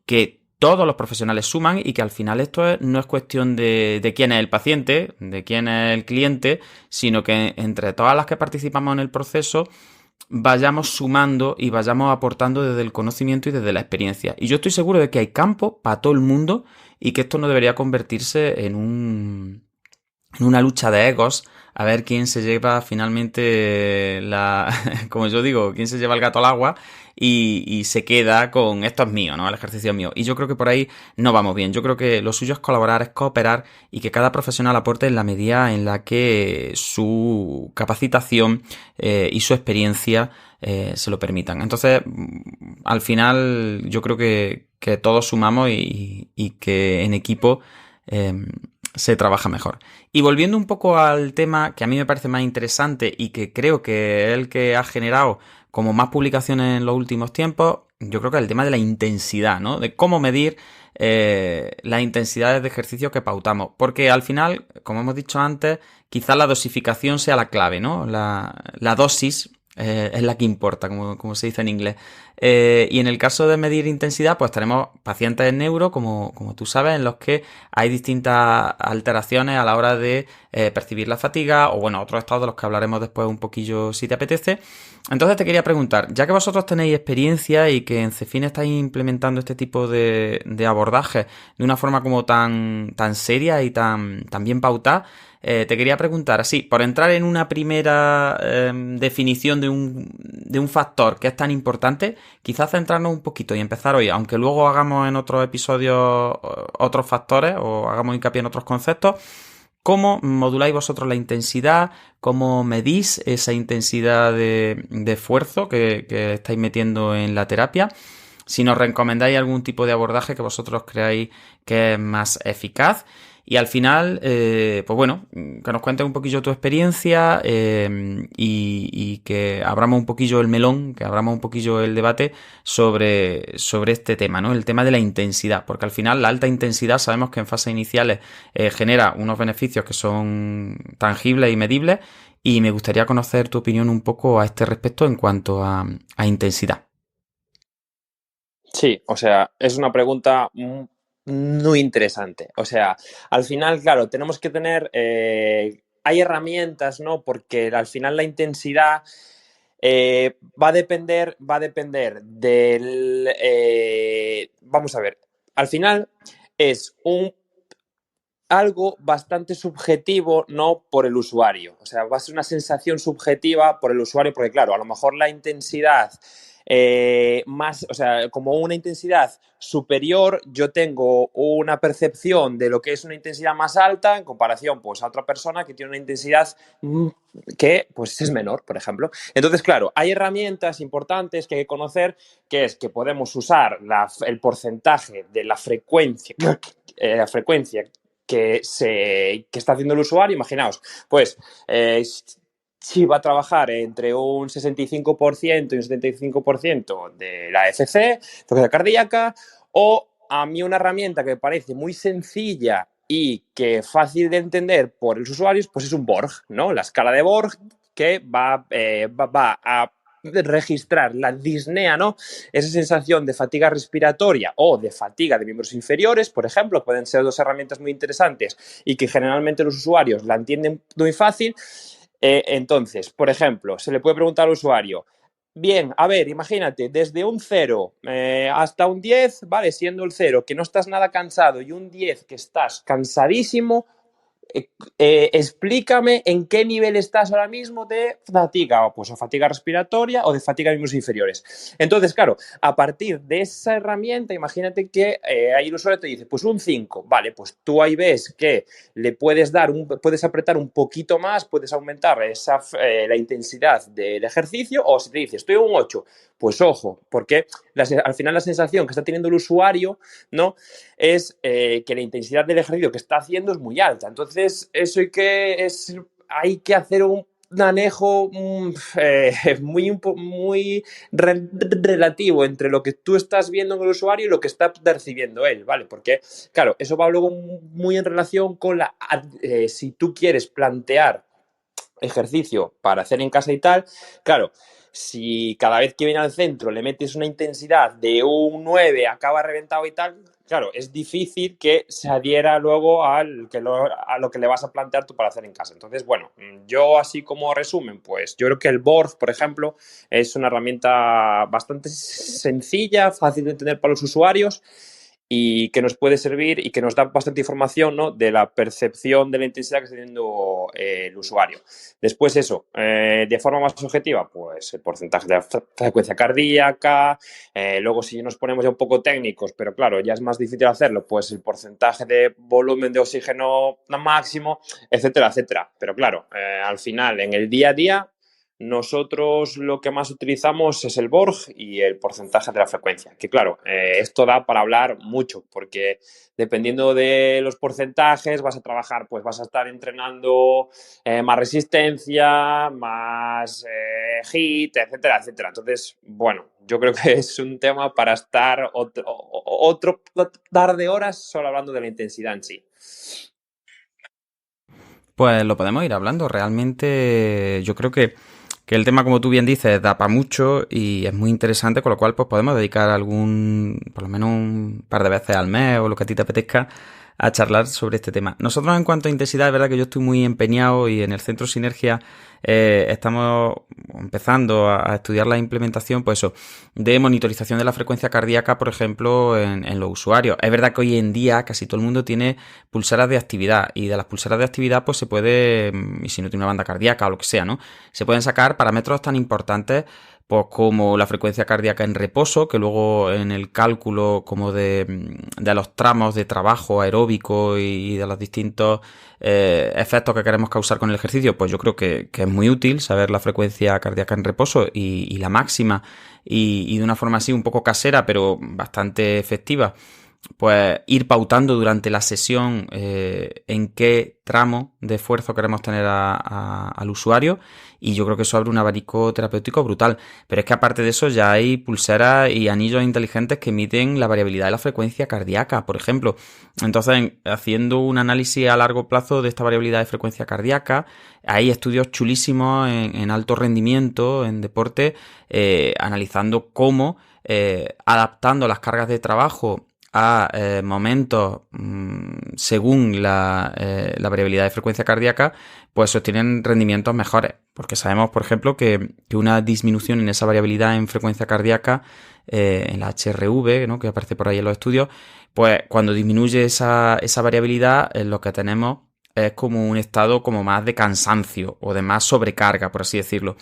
que todos los profesionales suman y que al final esto no es cuestión de quién es el paciente, de quién es el cliente, sino que entre todas las que participamos en el proceso vayamos sumando y vayamos aportando desde el conocimiento y desde la experiencia. Y yo estoy seguro de que hay campo para todo el mundo y que esto no debería convertirse en un en una lucha de egos, a ver quién se lleva finalmente como yo digo, quién se lleva el gato al agua y se queda con esto es mío, ¿no? El ejercicio es mío. Y yo creo que por ahí no vamos bien. Yo creo que lo suyo es colaborar, es cooperar y que cada profesional aporte en la medida en la que su capacitación y su experiencia se lo permitan. Entonces, al final, yo creo que todos sumamos y que en equipo eh, se trabaja mejor. Y volviendo un poco al tema que a mí me parece más interesante y que creo que es el que ha generado como más publicaciones en los últimos tiempos, yo creo que es el tema de la intensidad, ¿no? De cómo medir las intensidades de ejercicio que pautamos. Porque al final, como hemos dicho antes, quizás la dosificación sea la clave, ¿no? La dosis es la que importa, como se dice en inglés. Y en el caso de medir intensidad, pues tenemos pacientes en neuro, como tú sabes, en los que hay distintas alteraciones a la hora de percibir la fatiga o, bueno, otros estados de los que hablaremos después un poquillo si te apetece. Entonces te quería preguntar, ya que vosotros tenéis experiencia y que en Cefin estáis implementando este tipo de abordaje de una forma como tan seria y tan bien pautada, te quería preguntar, así, por entrar en una primera definición de un factor que es tan importante, quizás centrarnos un poquito y empezar hoy, aunque luego hagamos en otros episodios otros factores o hagamos hincapié en otros conceptos. ¿Cómo moduláis vosotros la intensidad? ¿Cómo medís esa intensidad de esfuerzo que estáis metiendo en la terapia? Si nos recomendáis algún tipo de abordaje que vosotros creáis que es más eficaz. Y al final, pues bueno, que nos cuentes un poquillo tu experiencia y que abramos un poquillo el melón, que abramos un poquillo el debate sobre este tema, ¿no? El tema de la intensidad, porque al final la alta intensidad sabemos que en fases iniciales genera unos beneficios que son tangibles y medibles y me gustaría conocer tu opinión un poco a este respecto en cuanto a intensidad. Sí, o sea, es una pregunta muy interesante. O sea, al final, claro, tenemos que tener, hay herramientas, ¿no? Porque al final la intensidad va a depender del, vamos a ver, al final es algo bastante subjetivo, ¿no? Por el usuario. O sea, va a ser una sensación subjetiva por el usuario, porque claro, a lo mejor la intensidad más, o sea, como una intensidad superior, yo tengo una percepción de lo que es una intensidad más alta en comparación, pues, a otra persona que tiene una intensidad que, pues, es menor, por ejemplo. Entonces, claro, hay herramientas importantes que hay que conocer, que es que podemos usar el porcentaje de la frecuencia que está haciendo el usuario. Imaginaos, pues si va a trabajar entre un 65% y un 75% de la FC, frecuencia cardíaca, o a mí una herramienta que me parece muy sencilla y que fácil de entender por los usuarios, pues es un Borg, ¿no? La escala de Borg que va a registrar la disnea, ¿no? Esa sensación de fatiga respiratoria o de fatiga de miembros inferiores, por ejemplo, pueden ser dos herramientas muy interesantes y que generalmente los usuarios la entienden muy fácil. Entonces, por ejemplo, se le puede preguntar al usuario, bien, a ver, imagínate, desde un 0 hasta un 10, ¿vale? Siendo el 0 que no estás nada cansado y un 10 que estás cansadísimo, explícame en qué nivel estás ahora mismo de fatiga, o pues o fatiga respiratoria o de fatiga de miembros inferiores. Entonces, claro, a partir de esa herramienta, imagínate que ahí el usuario te dice, pues un 5, vale, pues tú ahí ves que le puedes puedes apretar un poquito más, puedes aumentar la intensidad del ejercicio, o si te dice, estoy a un 8, pues ojo, porque al final la sensación que está teniendo el usuario, ¿no? Es que la intensidad del ejercicio que está haciendo es muy alta. Entonces, hay que hacer un manejo muy relativo entre lo que tú estás viendo en el usuario y lo que está percibiendo él, ¿vale? Porque, claro, eso va luego muy en relación con si tú quieres plantear ejercicio para hacer en casa y tal, claro, si cada vez que viene al centro le metes una intensidad de un 9, acaba reventado y tal, claro, es difícil que se adhiera luego a lo que le vas a plantear tú para hacer en casa. Entonces, bueno, yo así como resumen, pues yo creo que el Borg, por ejemplo, es una herramienta bastante sencilla, fácil de entender para los usuarios y que nos puede servir y que nos da bastante información, ¿no?, de la percepción de la intensidad que está teniendo el usuario. Después eso, de forma más objetiva, pues el porcentaje de la frecuencia cardíaca, luego si nos ponemos ya un poco técnicos, pero claro, ya es más difícil hacerlo, pues el porcentaje de volumen de oxígeno máximo, etcétera, etcétera. Pero claro, al final, en el día a día, nosotros lo que más utilizamos es el Borg y el porcentaje de la frecuencia. Que claro, esto da para hablar mucho, porque dependiendo de los porcentajes vas a trabajar, pues vas a estar entrenando más resistencia, más HIIT, etcétera, etcétera. Entonces, bueno, yo creo que es un tema para estar otro par de horas solo hablando de la intensidad en sí. Pues lo podemos ir hablando. Realmente yo creo que el tema, como tú bien dices, da para mucho y es muy interesante, con lo cual pues podemos dedicar por lo menos un par de veces al mes o lo que a ti te apetezca a charlar sobre este tema. Nosotros en cuanto a intensidad, es verdad que yo estoy muy empeñado y en el Centro Sinergia estamos empezando a estudiar la implementación, pues eso, de monitorización de la frecuencia cardíaca, por ejemplo, en los usuarios. Es verdad que hoy en día casi todo el mundo tiene pulseras de actividad y de las pulseras de actividad pues se puede, y si no tiene una banda cardíaca o lo que sea, ¿no?, se pueden sacar parámetros tan importantes pues como la frecuencia cardíaca en reposo, que luego en el cálculo como de los tramos de trabajo aeróbico y de los distintos efectos que queremos causar con el ejercicio, pues yo creo que es muy útil saber la frecuencia cardíaca en reposo y la máxima y de una forma así un poco casera pero bastante efectiva, pues ir pautando durante la sesión en qué tramo de esfuerzo queremos tener al usuario, y yo creo que eso abre un abanico terapéutico brutal. Pero es que aparte de eso ya hay pulseras y anillos inteligentes que miden la variabilidad de la frecuencia cardíaca, por ejemplo. Entonces, haciendo un análisis a largo plazo de esta variabilidad de frecuencia cardíaca, hay estudios chulísimos en alto rendimiento, en deporte, analizando cómo adaptando las cargas de trabajo a momentos según la variabilidad de frecuencia cardíaca, pues obtienen rendimientos mejores. Porque sabemos, por ejemplo, que una disminución en esa variabilidad en frecuencia cardíaca, en la HRV, ¿no?, que aparece por ahí en los estudios, pues cuando disminuye esa variabilidad, lo que tenemos es como un estado como más de cansancio o de más sobrecarga, por así decirlo.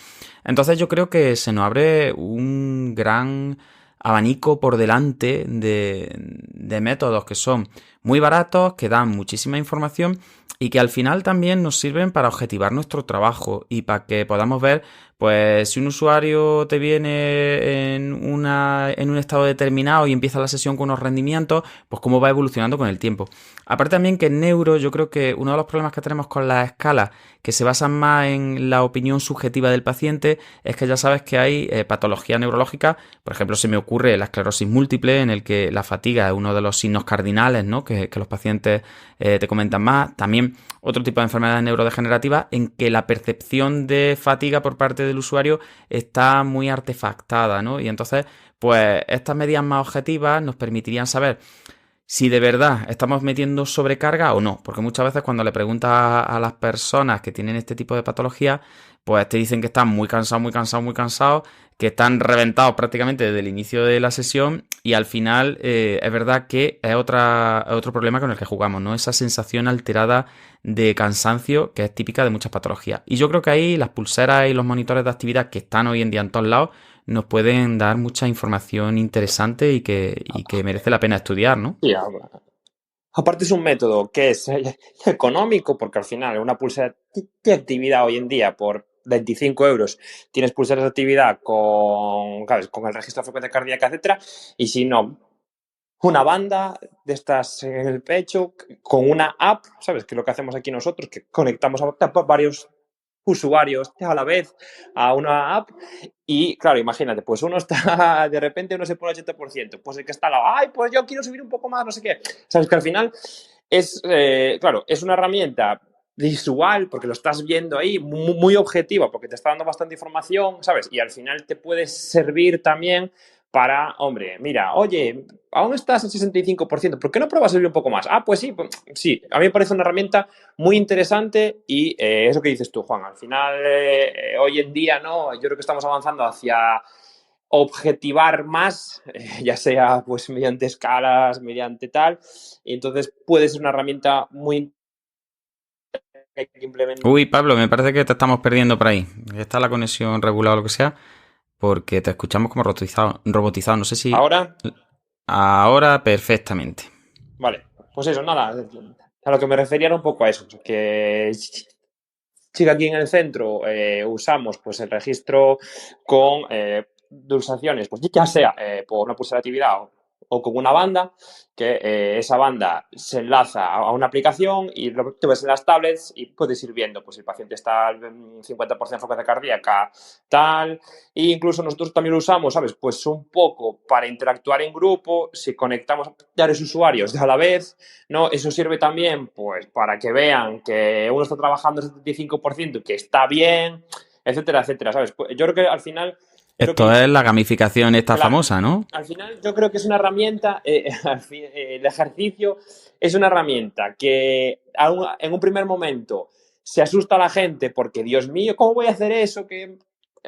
Entonces yo creo que se nos abre un gran abanico por delante de métodos que son muy baratos, que dan muchísima información y que al final también nos sirven para objetivar nuestro trabajo y para que podamos ver, pues si un usuario te viene en un estado determinado y empieza la sesión con unos rendimientos, pues cómo va evolucionando con el tiempo. Aparte también que en neuro, yo creo que uno de los problemas que tenemos con las escalas, que se basan más en la opinión subjetiva del paciente, es que ya sabes que hay patología neurológica. Por ejemplo, se me ocurre la esclerosis múltiple, en el que la fatiga es uno de los signos cardinales, ¿no?, que los pacientes te comentan más. También otro tipo de enfermedades neurodegenerativas en que la percepción de fatiga por parte del usuario está muy artefactada, ¿no? Y entonces, pues estas medidas más objetivas nos permitirían saber si de verdad estamos metiendo sobrecarga o no, porque muchas veces cuando le preguntas a las personas que tienen este tipo de patología, pues te dicen que están muy cansados, muy cansados, muy cansados, que están reventados prácticamente desde el inicio de la sesión, y al final es verdad que es otro problema con el que jugamos, ¿no? Esa sensación alterada de cansancio que es típica de muchas patologías. Y yo creo que ahí las pulseras y los monitores de actividad que están hoy en día en todos lados nos pueden dar mucha información interesante y que merece la pena estudiar, ¿no? Sí, aparte es un método que es económico, porque al final una pulsera de actividad hoy en día por 25 euros tienes pulseras de actividad con, ¿sabes?, con el registro de frecuencia cardíaca, etcétera, y si no, una banda de estas en el pecho con una app, ¿sabes?, que es lo que hacemos aquí nosotros, que conectamos a varios usuarios a la vez a una app. Y claro, imagínate, pues uno está, de repente uno se pone al 80%, pues el que está al lado, ay, pues yo quiero subir un poco más, no sé qué. Sabes que al final es, claro, es una herramienta visual, porque lo estás viendo ahí, muy objetiva, porque te está dando bastante información, ¿sabes? Y al final te puede servir también para, hombre, mira, oye, aún estás al 65%, ¿por qué no pruebas a subir un poco más? Ah, pues sí, a mí me parece una herramienta muy interesante y eso que dices tú, Juan, al final, hoy en día, ¿no? Yo creo que estamos avanzando hacia objetivar más, ya sea pues mediante escalas, mediante tal, y entonces puede ser una herramienta muy que hay que implementar. Uy, Pablo, me parece que te estamos perdiendo por ahí. Está la conexión regulada o lo que sea, porque te escuchamos como robotizado. No sé si Ahora, ahora perfectamente. vale, pues eso, nada, a lo que me refería era un poco a eso, que sí que aquí en el centro usamos pues el registro con pulsaciones, pues ya sea por una pulsera de actividad o con una banda, que esa banda se enlaza a una aplicación y lo tú ves en las tablets y puedes ir viendo, pues si el paciente está al 50% de frecuencia cardíaca, tal, e incluso nosotros también lo usamos, ¿sabes? Pues un poco para interactuar en grupo, si conectamos a varios usuarios a la vez, ¿no? Eso sirve también, pues, para que vean que uno está trabajando el 75%, que está bien, etcétera, etcétera, ¿sabes? Pues yo creo que al final, creo Esto que es la gamificación esta la, famosa, ¿no? al final yo creo que es una herramienta, el ejercicio es una herramienta que en un primer momento se asusta a la gente porque, Dios mío, ¿cómo voy a hacer eso? Que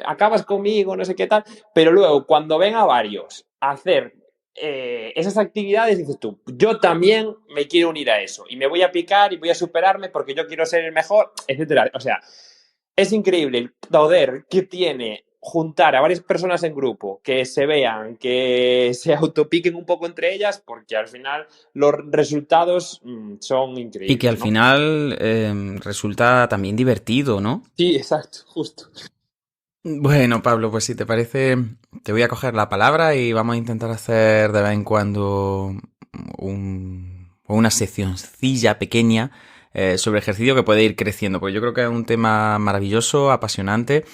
acabas conmigo, no sé qué tal, pero luego cuando ven a varios a hacer esas actividades, dices tú, yo también me quiero unir a eso y me voy a picar y voy a superarme porque yo quiero ser el mejor, etcétera. O sea, es increíble el poder que tiene juntar a varias personas en grupo, que se vean, que se autopiquen un poco entre ellas, porque al final los resultados son Y que increíbles, al ¿no? final resulta también divertido, ¿no? Sí, exacto, justo. Bueno, Pablo, pues si te parece, te voy a coger la palabra y vamos a intentar hacer de vez en cuando una seccioncilla pequeña sobre ejercicio que puede ir creciendo, porque yo creo que es un tema maravilloso, apasionante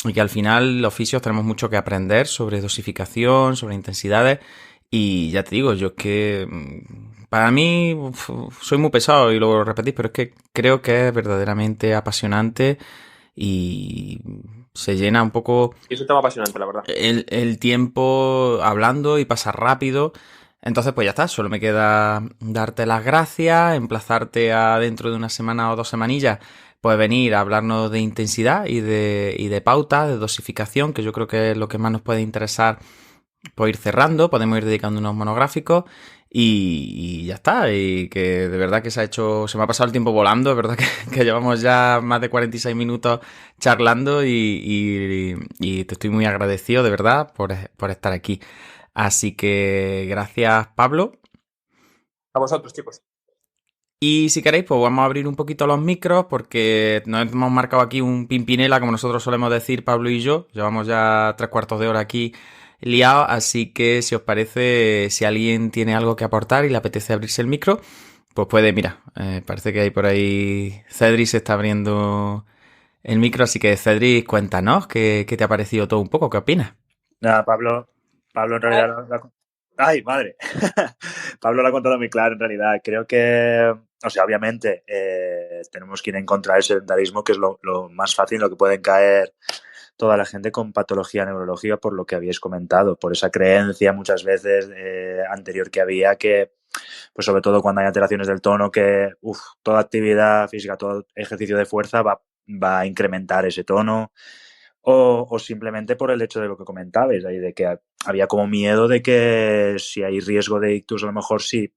y que al final los fisios tenemos mucho que aprender sobre dosificación, sobre intensidades y ya te digo, yo es que para mí soy muy pesado y lo repetís, pero es que creo que es verdaderamente apasionante y se llena un poco Y es un tema apasionante, la verdad. el tiempo hablando y pasa rápido. Entonces, pues ya está, solo me queda darte las gracias, emplazarte a dentro de una semana o 2 semanillas, pues venir a hablarnos de intensidad y de pauta, de dosificación, que yo creo que es lo que más nos puede interesar, pues ir cerrando, podemos ir dedicando unos monográficos y ya está, y que de verdad que se me ha pasado el tiempo volando, es verdad que llevamos ya más de 46 minutos charlando y te estoy muy agradecido de verdad por estar aquí. Así que gracias, Pablo. A vosotros, chicos. Y si queréis, pues vamos a abrir un poquito los micros porque nos hemos marcado aquí un pimpinela, como nosotros solemos decir, Pablo y yo. Llevamos ya 3 cuartos de hora aquí liados, así que si os parece, si alguien tiene algo que aportar y le apetece abrirse el micro, pues puede, mira, parece que hay por ahí... Cedric se está abriendo el micro, así que Cedric, cuéntanos qué te ha parecido todo un poco, ¿qué opinas? Nada, Pablo en realidad ¡Ay, madre! Pablo lo ha contado muy claro, en realidad. Creo que, o sea, obviamente tenemos que ir en contra del sedentarismo, que es lo más fácil, lo que pueden caer toda la gente con patología neurológica, por lo que habíais comentado, por esa creencia muchas veces anterior que había que, pues sobre todo cuando hay alteraciones del tono, que toda actividad física, todo ejercicio de fuerza va a incrementar ese tono. O simplemente por el hecho de lo que comentabais, ahí de que había como miedo de que si hay riesgo de ictus, a lo mejor sí,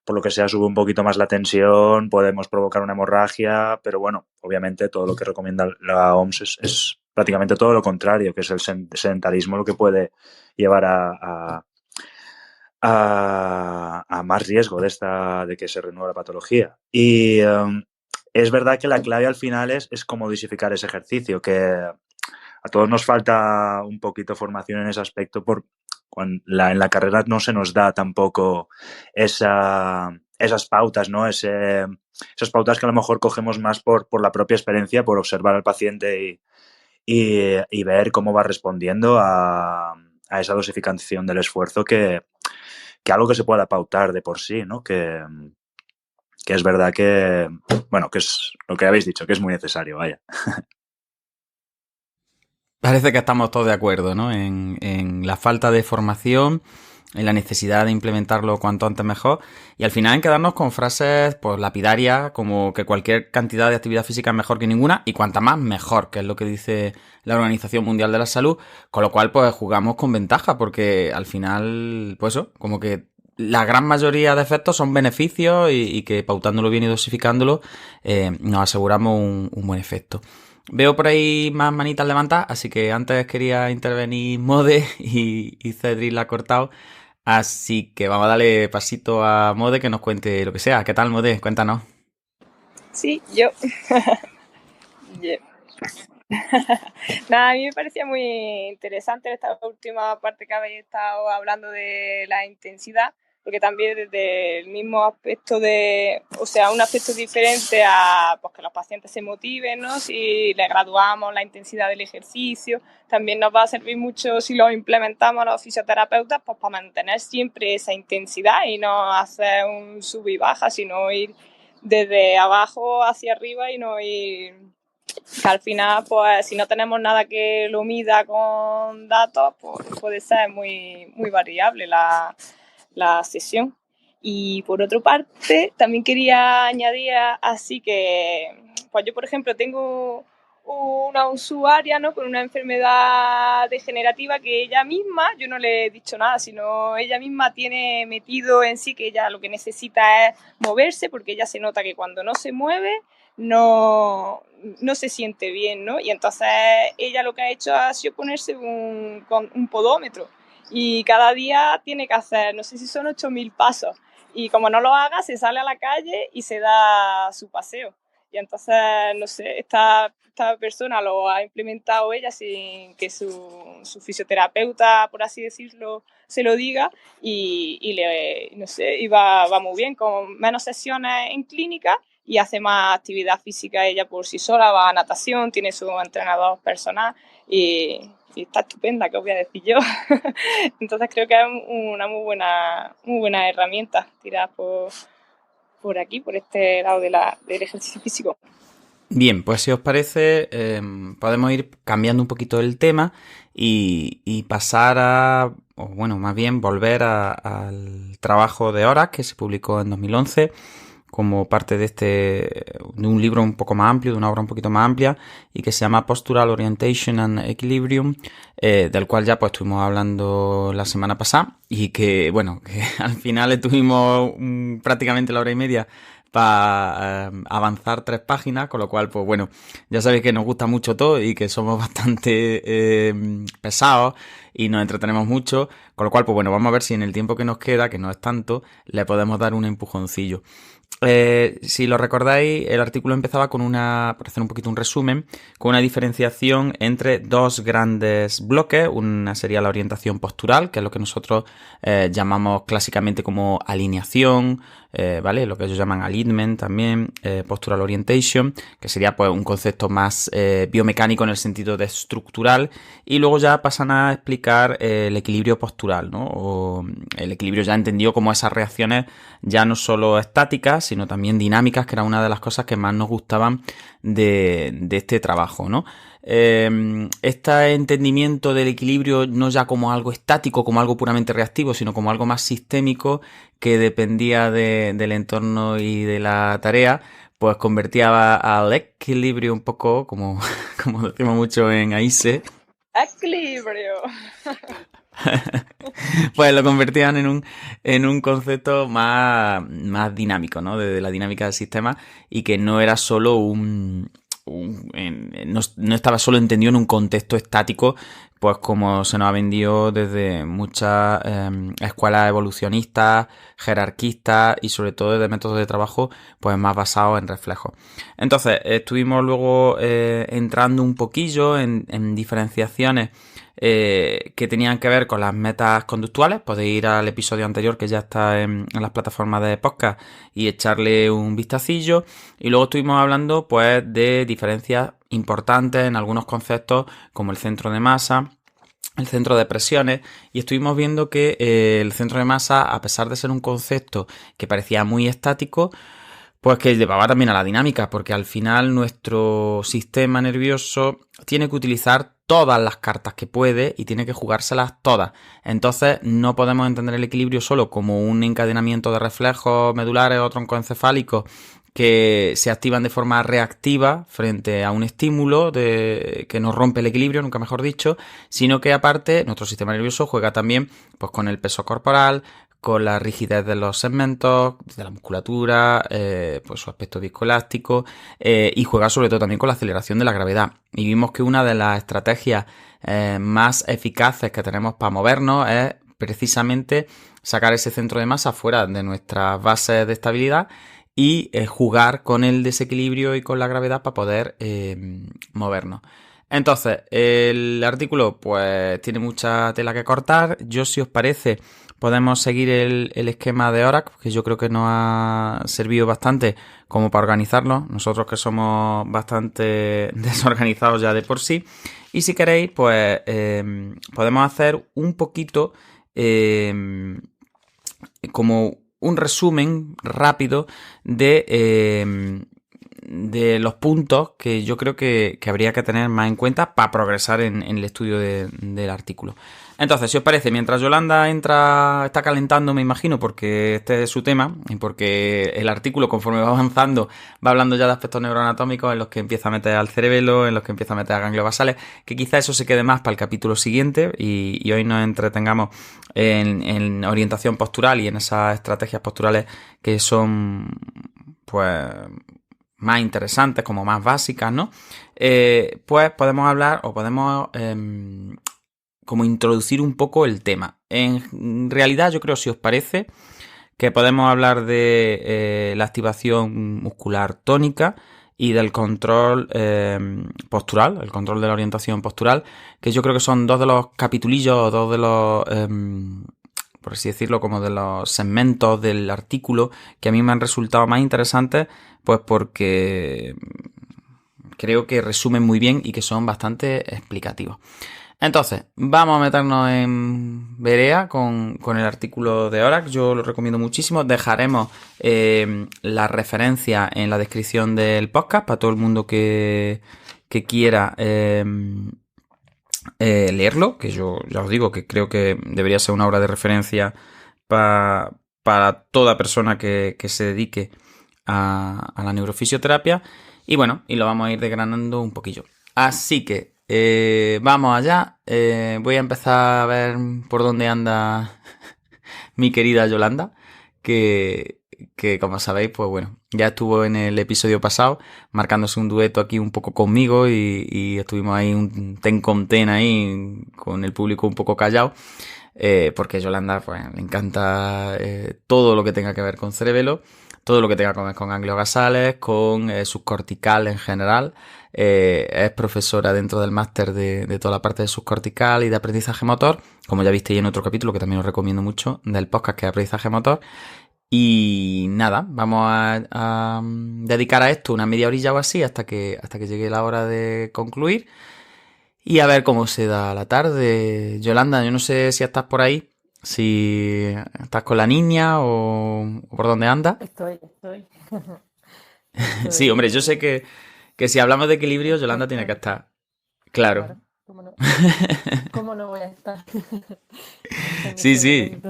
por lo que sea, sube un poquito más la tensión, podemos provocar una hemorragia, pero bueno, obviamente todo lo que recomienda la OMS es prácticamente todo lo contrario, que es el sedentarismo lo que puede llevar a más riesgo de que se renueve la patología. Y es verdad que la clave al final es cómo dosificar ese ejercicio, que a todos nos falta un poquito formación en ese aspecto en la carrera no se nos da tampoco esas pautas, ¿no? Esas pautas que a lo mejor cogemos más por la propia experiencia, por observar al paciente y ver cómo va respondiendo a esa dosificación del esfuerzo que algo que se pueda pautar de por sí, ¿no? Que es verdad que, bueno, que es lo que habéis dicho, que es muy necesario, vaya. Parece que estamos todos de acuerdo, ¿no? En la falta de formación en la necesidad de implementarlo cuanto antes mejor y al final en quedarnos con frases pues lapidarias como que cualquier cantidad de actividad física es mejor que ninguna y cuanta más mejor, que es lo que dice la Organización Mundial de la Salud, con lo cual pues jugamos con ventaja porque al final pues eso, como que la gran mayoría de efectos son beneficios y que pautándolo bien y dosificándolo nos aseguramos un buen efecto. Veo por ahí más manitas levantadas, así que antes quería intervenir Mode y Cedric la ha cortado. Así que vamos a darle pasito a Mode que nos cuente lo que sea. ¿Qué tal, Mode? Cuéntanos. Sí, yo. Yeah. Nada, a mí me parecía muy interesante esta última parte que habéis estado hablando de la intensidad, porque también desde el mismo aspecto un aspecto diferente a pues, que los pacientes se motiven, ¿no? Si le graduamos la intensidad del ejercicio, también nos va a servir mucho si lo implementamos los fisioterapeutas, pues para mantener siempre esa intensidad y no hacer un sub y baja, sino ir desde abajo hacia arriba y no ir... Que al final, pues si no tenemos nada que lo mida con datos, pues puede ser muy, muy variable la sesión. Y por otra parte, también quería añadir así que, pues yo por ejemplo tengo una usuaria, ¿no? Con una enfermedad degenerativa que ella misma, yo no le he dicho nada, sino ella misma tiene metido en sí que ella lo que necesita es moverse, porque ella se nota que cuando no se mueve no se siente bien, ¿no? Y entonces ella lo que ha hecho ha sido ponerse un podómetro y cada día tiene que hacer, no sé si son 8.000 pasos, y como no lo haga se sale a la calle y se da su paseo. Y entonces, no sé, esta persona lo ha implementado ella sin que su fisioterapeuta, por así decirlo, se lo diga y va muy bien, con menos sesiones en clínica y hace más actividad física ella por sí sola, va a natación, tiene su entrenador personal y está estupenda, ¿qué os voy a decir yo? Entonces creo que es una muy buena herramienta tirar por aquí, por este lado del ejercicio físico. Bien, pues si os parece, podemos ir cambiando un poquito el tema y pasar más bien volver al trabajo de Horak que se publicó en 2011 como parte de un libro un poco más amplio, de una obra un poquito más amplia y que se llama Postural Orientation and Equilibrium, del cual ya pues estuvimos hablando la semana pasada y que al final estuvimos prácticamente la hora y media para avanzar 3 páginas, con lo cual pues ya sabéis que nos gusta mucho todo y que somos bastante pesados y nos entretenemos mucho, con lo cual pues vamos a ver si en el tiempo que nos queda, que no es tanto, le podemos dar un empujoncillo. Si lo recordáis, el artículo empezaba por hacer un poquito un resumen, con una diferenciación entre 2 grandes bloques. Una sería la orientación postural, que es lo que nosotros llamamos clásicamente como alineación, ¿vale? Lo que ellos llaman alignment también, postural orientation, que sería pues un concepto más biomecánico en el sentido de estructural, y luego ya pasan a explicar el equilibrio postural, ¿no? O el equilibrio ya entendido como esas reacciones ya no solo estáticas, sino también dinámicas, que era una de las cosas que más nos gustaban de este trabajo, ¿no? Este entendimiento del equilibrio no ya como algo estático, como algo puramente reactivo, sino como algo más sistémico que dependía del entorno y de la tarea, pues convertía al equilibrio un poco, como decimos mucho en AISE. ¡Equilibrio! Pues lo convertían en un concepto más dinámico, ¿no? De la dinámica del sistema y que no era solo no estaba solo entendido en un contexto estático, pues como se nos ha vendido desde muchas escuelas evolucionistas, jerarquistas y sobre todo de métodos de trabajo pues más basados en reflejos. Entonces estuvimos luego entrando un poquillo en diferenciaciones que tenían que ver con las metas conductuales. Podéis ir al episodio anterior que ya está en las plataformas de podcast y echarle un vistacillo. Y luego estuvimos hablando pues de diferencias importantes en algunos conceptos como el centro de masa, el centro de presiones, y estuvimos viendo que el centro de masa, a pesar de ser un concepto que parecía muy estático, pues que llevaba también a la dinámica, porque al final nuestro sistema nervioso tiene que utilizar todas las cartas que puede y tiene que jugárselas todas. Entonces no podemos entender el equilibrio solo como un encadenamiento de reflejos medulares o troncoencefálicos que se activan de forma reactiva frente a un estímulo que nos rompe el equilibrio, nunca mejor dicho, sino que aparte nuestro sistema nervioso juega también pues con el peso corporal, con la rigidez de los segmentos, de la musculatura, pues su aspecto viscoelástico, y juega sobre todo también con la aceleración de la gravedad. Y vimos que una de las estrategias más eficaces que tenemos para movernos es precisamente sacar ese centro de masa fuera de nuestras bases de estabilidad y jugar con el desequilibrio y con la gravedad para poder movernos. Entonces, el artículo pues tiene mucha tela que cortar. Yo, si os parece, podemos seguir el esquema de Horak, que yo creo que nos ha servido bastante como para organizarlo. Nosotros que somos bastante desorganizados ya de por sí. Y si queréis, pues podemos hacer un poquito como un resumen rápido de los puntos que yo creo que habría que tener más en cuenta para progresar en el estudio del artículo. Entonces, si os parece, mientras Yolanda está calentando, me imagino, porque este es su tema y porque el artículo, conforme va avanzando, va hablando ya de aspectos neuroanatómicos en los que empieza a meter al cerebelo, en los que empieza a meter a ganglios basales, que quizá eso se quede más para el capítulo siguiente y hoy nos entretengamos en orientación postural y en esas estrategias posturales que son, pues, más interesantes, como más básicas, ¿no? Pues podemos hablar o podemos como introducir un poco el tema. En realidad, yo creo, si os parece, que podemos hablar de la activación muscular tónica y del control postural, el control de la orientación postural, que yo creo que son dos de los capitulillos o dos de los, por así decirlo, como de los segmentos del artículo que a mí me han resultado más interesantes, pues porque creo que resumen muy bien y que son bastante explicativos. Entonces, vamos a meternos en Berea con el artículo de Horak. Yo lo recomiendo muchísimo. Dejaremos la referencia en la descripción del podcast para todo el mundo que quiera leerlo, que yo ya os digo que creo que debería ser una obra de referencia para toda persona que se dedique a la neurofisioterapia. Y bueno, y lo vamos a ir desgranando un poquillo. Así que vamos allá. Voy a empezar a ver por dónde anda mi querida Yolanda, que como sabéis, pues bueno, ya estuvo en el episodio pasado marcándose un dueto aquí un poco conmigo y estuvimos ahí un ten con ten ahí con el público un poco callado, porque Yolanda pues le encanta todo lo que tenga que ver con cerebelo, todo lo que tenga que ver con ganglios basales, con subcortical en general. Es profesora dentro del máster de toda la parte de subcortical y de aprendizaje motor, como ya visteis en otro capítulo que también os recomiendo mucho del podcast, que es aprendizaje motor. Y nada, vamos a dedicar a esto una media horilla o así hasta que llegue la hora de concluir y a ver cómo se da la tarde. Yolanda, yo no sé si estás por ahí, si estás con la niña o por dónde andas. Estoy. Sí, hombre, yo sé que si hablamos de equilibrio, Yolanda tiene que estar. Claro. ¿Cómo no voy a estar? Sí.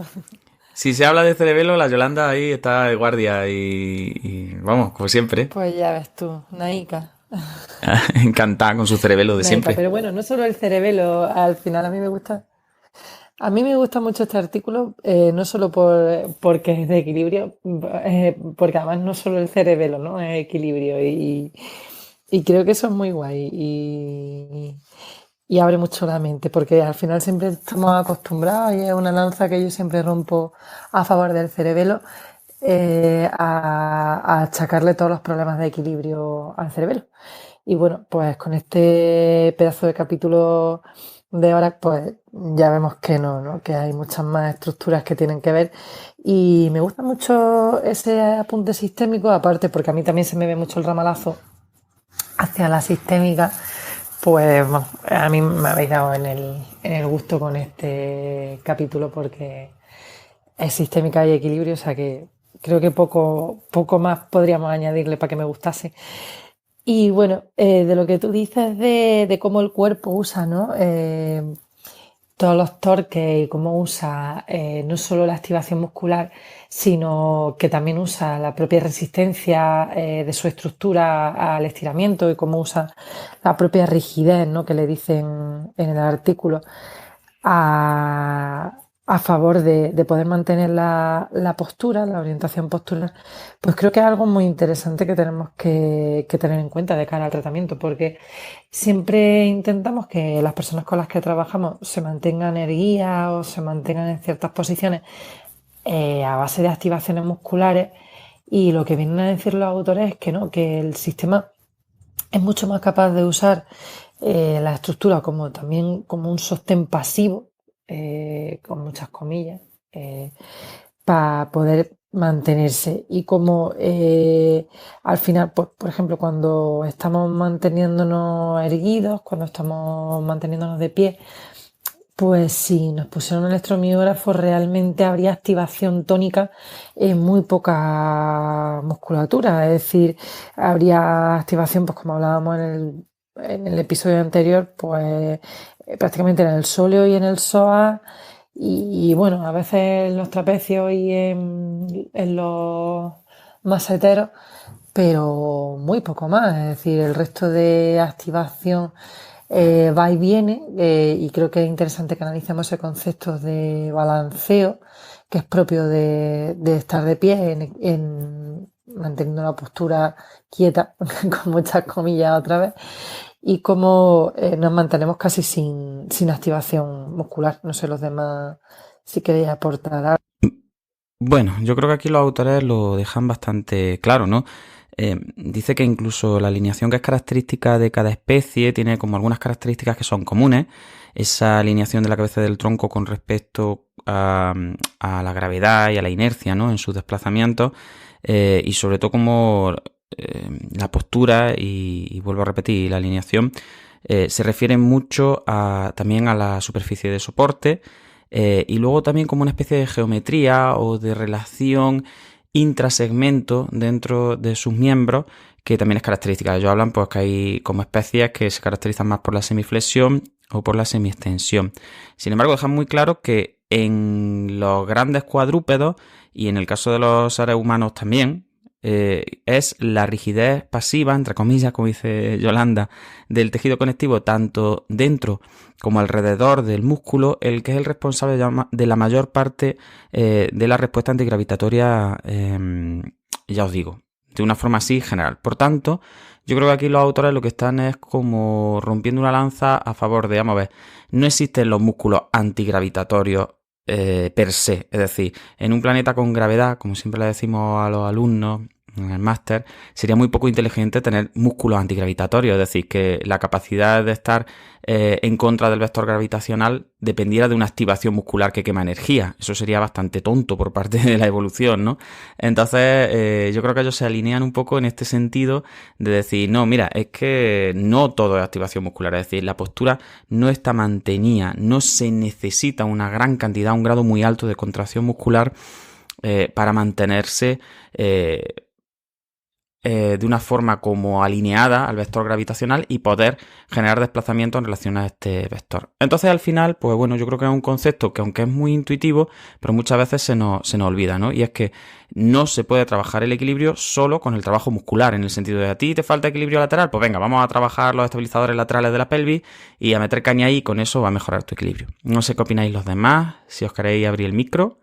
Si se habla de cerebelo, la Yolanda ahí está de guardia y vamos, como siempre. Pues ya ves tú, Naika. Encantada con su cerebelo de siempre. Pero bueno, no solo el cerebelo, al final a mí me gusta mucho este artículo, no solo porque es de equilibrio, porque además no solo el cerebelo, ¿no? Es equilibrio y creo que eso es muy guay y abre mucho la mente, porque al final siempre estamos acostumbrados y es una lanza que yo siempre rompo a favor del cerebelo, a achacarle todos los problemas de equilibrio al cerebelo. Y bueno, pues con este pedazo de capítulo de ahora, pues ya vemos que no, que hay muchas más estructuras que tienen que ver. Y me gusta mucho ese apunte sistémico, aparte porque a mí también se me ve mucho el ramalazo hacia la sistémica. Pues bueno, a mí me habéis dado en el gusto con este capítulo porque es sistémica y equilibrio, o sea que creo que poco más podríamos añadirle para que me gustase. Y bueno, de lo que tú dices de cómo el cuerpo usa, ¿no? Todos los torques y cómo usa no solo la activación muscular, sino que también usa la propia resistencia de su estructura al estiramiento y cómo usa la propia rigidez, ¿no? Que le dicen en el artículo a favor de poder mantener la postura, la orientación postural, pues creo que es algo muy interesante que tenemos que tener en cuenta de cara al tratamiento, porque siempre intentamos que las personas con las que trabajamos se mantengan erguidas o se mantengan en ciertas posiciones a base de activaciones musculares, y lo que vienen a decir los autores es que no, que el sistema es mucho más capaz de usar la estructura como también como un sostén pasivo, con muchas comillas, para poder mantenerse. Y como al final, pues, por ejemplo, cuando estamos manteniéndonos erguidos, cuando estamos manteniéndonos de pie, pues si nos pusieron un electromiógrafo realmente habría activación tónica en muy poca musculatura, es decir, habría activación, pues como hablábamos en el episodio anterior, pues prácticamente en el sóleo y en el psoas y bueno, a veces en los trapecios y en los maseteros, pero muy poco más, es decir, el resto de activación va y viene, y creo que es interesante que analicemos ese concepto de balanceo que es propio de estar de pie manteniendo una postura quieta, con muchas comillas otra vez, y cómo nos mantenemos casi sin activación muscular. No sé los demás si queréis aportar algo. Bueno, yo creo que aquí los autores lo dejan bastante claro, ¿no? Dice que incluso la alineación que es característica de cada especie tiene como algunas características que son comunes. Esa alineación de la cabeza del tronco con respecto a la gravedad y a la inercia, ¿no? En sus desplazamientos, y sobre todo como la postura y vuelvo a repetir, la alineación se refiere mucho también a la superficie de soporte, y luego también como una especie de geometría o de relación intrasegmento dentro de sus miembros, que también es característica. Ellos hablan pues que hay como especies que se caracterizan más por la semiflexión o por la semiextensión. Sin embargo, dejan muy claro que en los grandes cuadrúpedos y en el caso de los seres humanos también, es la rigidez pasiva, entre comillas, como dice Yolanda, del tejido conectivo tanto dentro como alrededor del músculo el que es el responsable de la mayor parte de la respuesta antigravitatoria, ya os digo, de una forma así general. Por tanto, yo creo que aquí los autores lo que están es como rompiendo una lanza a favor de, vamos a ver, no existen los músculos antigravitatorios per se, es decir, en un planeta con gravedad, como siempre le decimos a los alumnos en el máster, sería muy poco inteligente tener músculos antigravitatorios, es decir, que la capacidad de estar en contra del vector gravitacional dependiera de una activación muscular que quema energía. Eso sería bastante tonto por parte de la evolución, ¿no? Entonces, yo creo que ellos se alinean un poco en este sentido de decir, no, mira, es que no todo es activación muscular, es decir, la postura no está mantenida, no se necesita una gran cantidad, un grado muy alto de contracción muscular para mantenerse de una forma como alineada al vector gravitacional y poder generar desplazamiento en relación a este vector. Entonces al final, pues bueno, yo creo que es un concepto que aunque es muy intuitivo, pero muchas veces se nos olvida, ¿no? Y es que no se puede trabajar el equilibrio solo con el trabajo muscular, en el sentido de a ti te falta equilibrio lateral, pues venga, vamos a trabajar los estabilizadores laterales de la pelvis y a meter caña ahí, y con eso va a mejorar tu equilibrio. No sé qué opináis los demás, si os queréis abrir el micro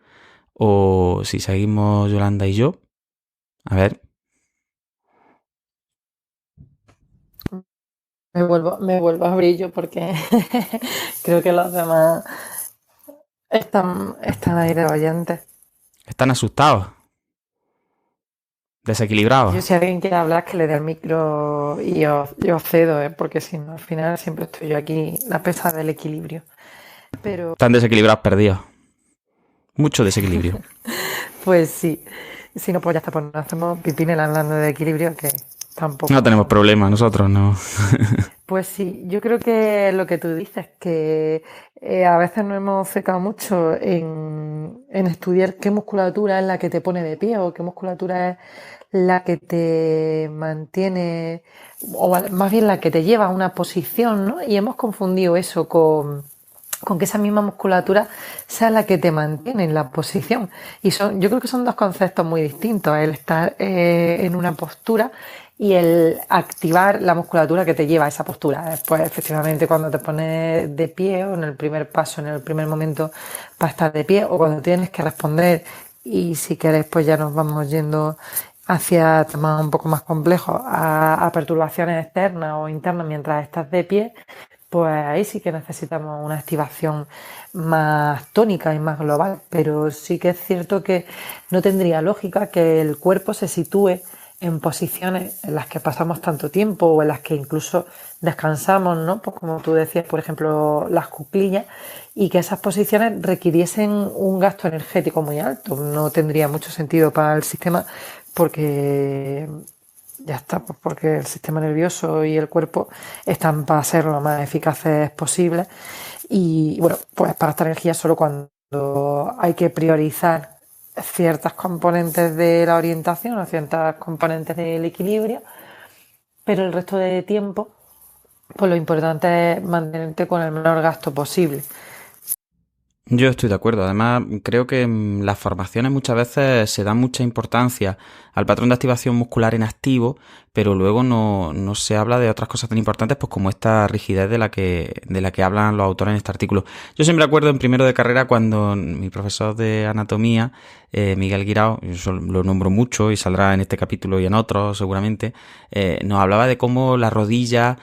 o si seguimos Yolanda y yo. A ver. Me vuelvo a abrir yo porque creo que los demás están ahí de oyentes. Están asustados, desequilibrados. Yo, si alguien quiere hablar, que le dé el micro y yo cedo, porque si no, al final siempre estoy yo aquí, la pesa del equilibrio. Pero, Están desequilibrados, perdidos. Mucho desequilibrio. pues sí, si no, pues ya está, pues nos hacemos pipinela hablando de equilibrio, que tampoco. No tenemos problema, nosotros no. Pues sí, yo creo que lo que tú dices, que a veces nos hemos focado mucho en estudiar qué musculatura es la que te pone de pie o qué musculatura es la que te mantiene, o más bien la que te lleva a una posición, ¿no? Y hemos confundido eso con que esa misma musculatura sea la que te mantiene en la posición. Y yo creo que son dos conceptos muy distintos, el estar en una postura y el activar la musculatura que te lleva a esa postura. Después, efectivamente, cuando te pones de pie o en el primer paso, en el primer momento para estar de pie, o cuando tienes que responder, y si quieres, pues ya nos vamos yendo hacia temas un poco más complejos, a perturbaciones externas o internas mientras estás de pie, pues ahí sí que necesitamos una activación más tónica y más global, pero sí que es cierto que no tendría lógica que el cuerpo se sitúe en posiciones en las que pasamos tanto tiempo o en las que incluso descansamos, ¿no? Pues como tú decías, por ejemplo, las cuclillas, y que esas posiciones requiriesen un gasto energético muy alto. No tendría mucho sentido para el sistema porque ya está, pues porque el sistema nervioso y el cuerpo están para ser lo más eficaces posible. Y bueno, pues para esta energía solo cuando hay que priorizar ciertas componentes de la orientación o ciertas componentes del equilibrio, pero el resto de tiempo, pues lo importante es mantenerte con el menor gasto posible. Yo estoy de acuerdo. Además, creo que en las formaciones muchas veces se da mucha importancia al patrón de activación muscular en activo, pero luego no se habla de otras cosas tan importantes, pues como esta rigidez de la que hablan los autores en este artículo. Yo siempre acuerdo en primero de carrera cuando mi profesor de anatomía, Miguel Guirao, yo lo nombro mucho y saldrá en este capítulo y en otros seguramente, nos hablaba de cómo la rodilla,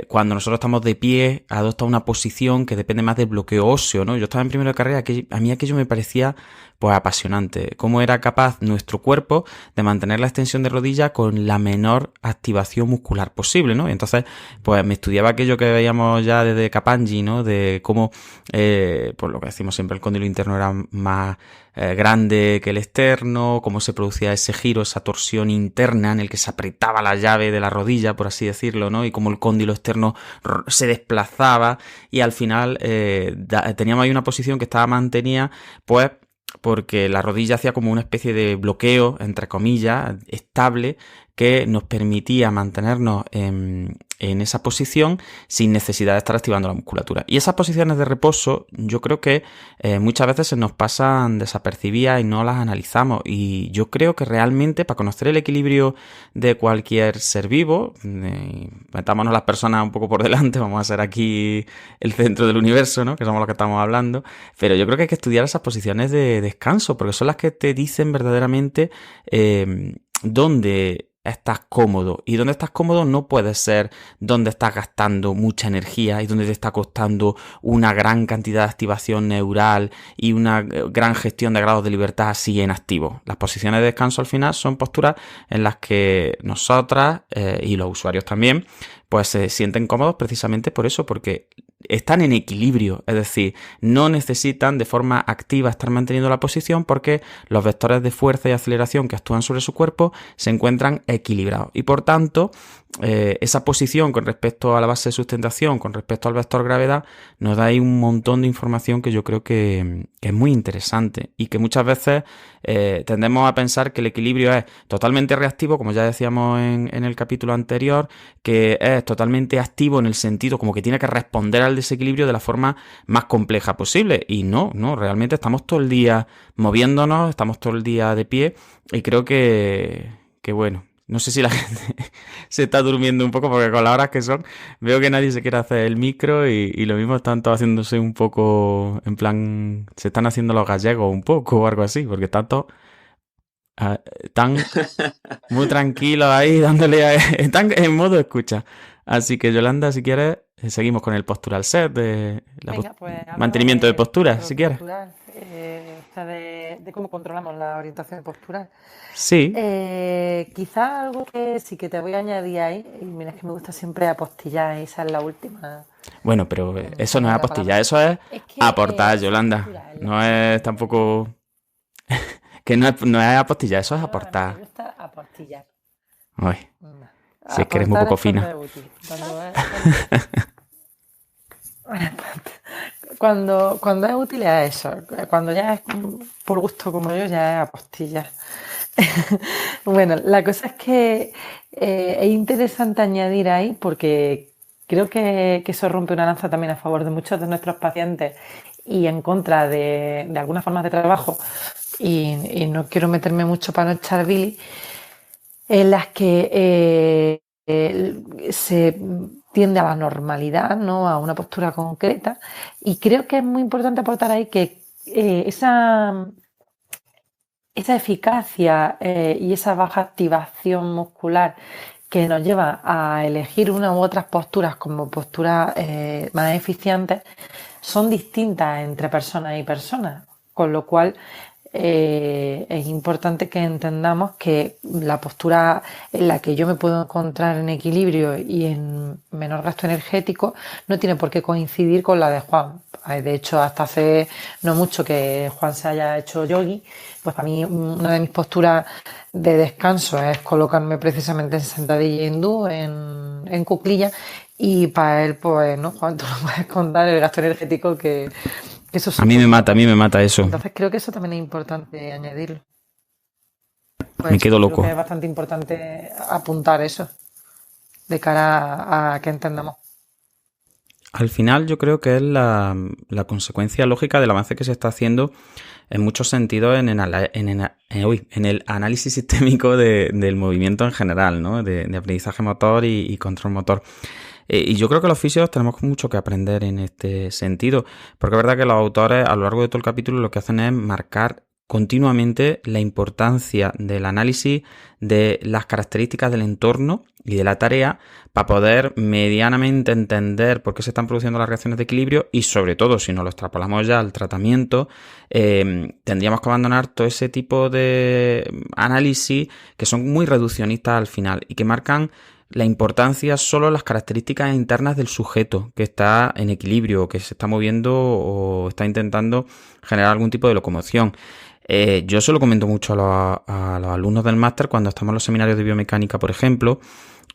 cuando nosotros estamos de pie, adopta una posición que depende más del bloqueo óseo, ¿no? Yo estaba en primero de carrera, que a mí aquello me parecía pues apasionante, cómo era capaz nuestro cuerpo de mantener la extensión de rodilla con la menor activación muscular posible, ¿no? Y entonces, pues me estudiaba aquello que veíamos ya desde Kapanji, ¿no? De cómo, pues lo que decimos siempre, el cóndilo interno era más grande que el externo, cómo se producía ese giro, esa torsión interna en el que se apretaba la llave de la rodilla, por así decirlo, ¿no? Y cómo el cóndilo externo se desplazaba y al final teníamos ahí una posición que estaba mantenida, pues porque la rodilla hacía como una especie de bloqueo, entre comillas, estable, que nos permitía mantenernos en esa posición sin necesidad de estar activando la musculatura. Y esas posiciones de reposo yo creo que muchas veces se nos pasan desapercibidas y no las analizamos. Y yo creo que realmente para conocer el equilibrio de cualquier ser vivo, metámonos las personas un poco por delante, vamos a ser aquí el centro del universo, ¿no? Que somos los que estamos hablando, pero yo creo que hay que estudiar esas posiciones de descanso, porque son las que te dicen verdaderamente dónde estás cómodo, y donde estás cómodo no puede ser donde estás gastando mucha energía y donde te está costando una gran cantidad de activación neural y una gran gestión de grados de libertad así en activo. Las posiciones de descanso al final son posturas en las que nosotras y los usuarios también pues se sienten cómodos precisamente por eso, porque están en equilibrio, es decir, no necesitan de forma activa estar manteniendo la posición porque los vectores de fuerza y aceleración que actúan sobre su cuerpo se encuentran equilibrados y por tanto esa posición con respecto a la base de sustentación, con respecto al vector gravedad, nos da ahí un montón de información que yo creo que es muy interesante y que muchas veces tendemos a pensar que el equilibrio es totalmente reactivo, como ya decíamos en el capítulo anterior, que es totalmente activo en el sentido como que tiene que responder al desequilibrio de la forma más compleja posible. Y no, realmente estamos todo el día moviéndonos, estamos todo el día de pie y creo que bueno, no sé si la gente se está durmiendo un poco porque con las horas que son veo que nadie se quiere hacer el micro y lo mismo están todos haciéndose un poco en plan, se están haciendo los gallegos un poco o algo así, porque están todos están muy tranquilos ahí dándole están en modo escucha. Así que Yolanda, si quieres, seguimos con el postural set de Venga, pues mantenimiento de postura, si quieres. De cómo controlamos la orientación postural. Sí. Quizá algo que sí que te voy a añadir ahí, y mira, es que me gusta siempre apostillar, esa es la última. Bueno, pero eso no es apostillar, eso es que, aportar, Yolanda. No es tampoco... que no es apostillar, eso es aportar. Me gusta apostillar. Uy. Si es que eres muy poco fina. Cuando es útil es eso. Cuando ya es por gusto como yo, ya es apostillar. Bueno, la cosa es que es interesante añadir ahí porque creo que eso rompe una lanza también a favor de muchos de nuestros pacientes y en contra de algunas formas de trabajo. Y no quiero meterme mucho para no echar bilis, en las que se tiende a la normalidad, ¿no? A una postura concreta. Y creo que es muy importante aportar ahí que esa eficacia y esa baja activación muscular que nos lleva a elegir una u otras posturas como posturas más eficientes son distintas entre personas y personas, con lo cual es importante que entendamos que la postura en la que yo me puedo encontrar en equilibrio y en menor gasto energético no tiene por qué coincidir con la de Juan. De hecho, hasta hace no mucho que Juan se haya hecho yogi, pues para mí una de mis posturas de descanso es colocarme precisamente en sentadilla hindú, en cuclilla, y para él, pues, ¿no, Juan? Tú lo puedes contar el gasto energético que eso A mí me mata eso. Entonces creo que eso también es importante añadirlo. Pues Me quedo creo loco. que es bastante importante apuntar eso de cara a que entendamos. Al final yo creo que es la consecuencia lógica del avance que se está haciendo en muchos sentidos en el análisis sistémico del movimiento en general, ¿no? De aprendizaje motor y control motor. Y yo creo que los fisios tenemos mucho que aprender en este sentido, porque es verdad que los autores a lo largo de todo el capítulo lo que hacen es marcar continuamente la importancia del análisis de las características del entorno y de la tarea para poder medianamente entender por qué se están produciendo las reacciones de equilibrio y sobre todo si nos lo extrapolamos ya al tratamiento tendríamos que abandonar todo ese tipo de análisis que son muy reduccionistas al final y que marcan la importancia solo las características internas del sujeto que está en equilibrio, que se está moviendo o está intentando generar algún tipo de locomoción. Yo se lo comento mucho a los alumnos del máster cuando estamos en los seminarios de biomecánica, por ejemplo,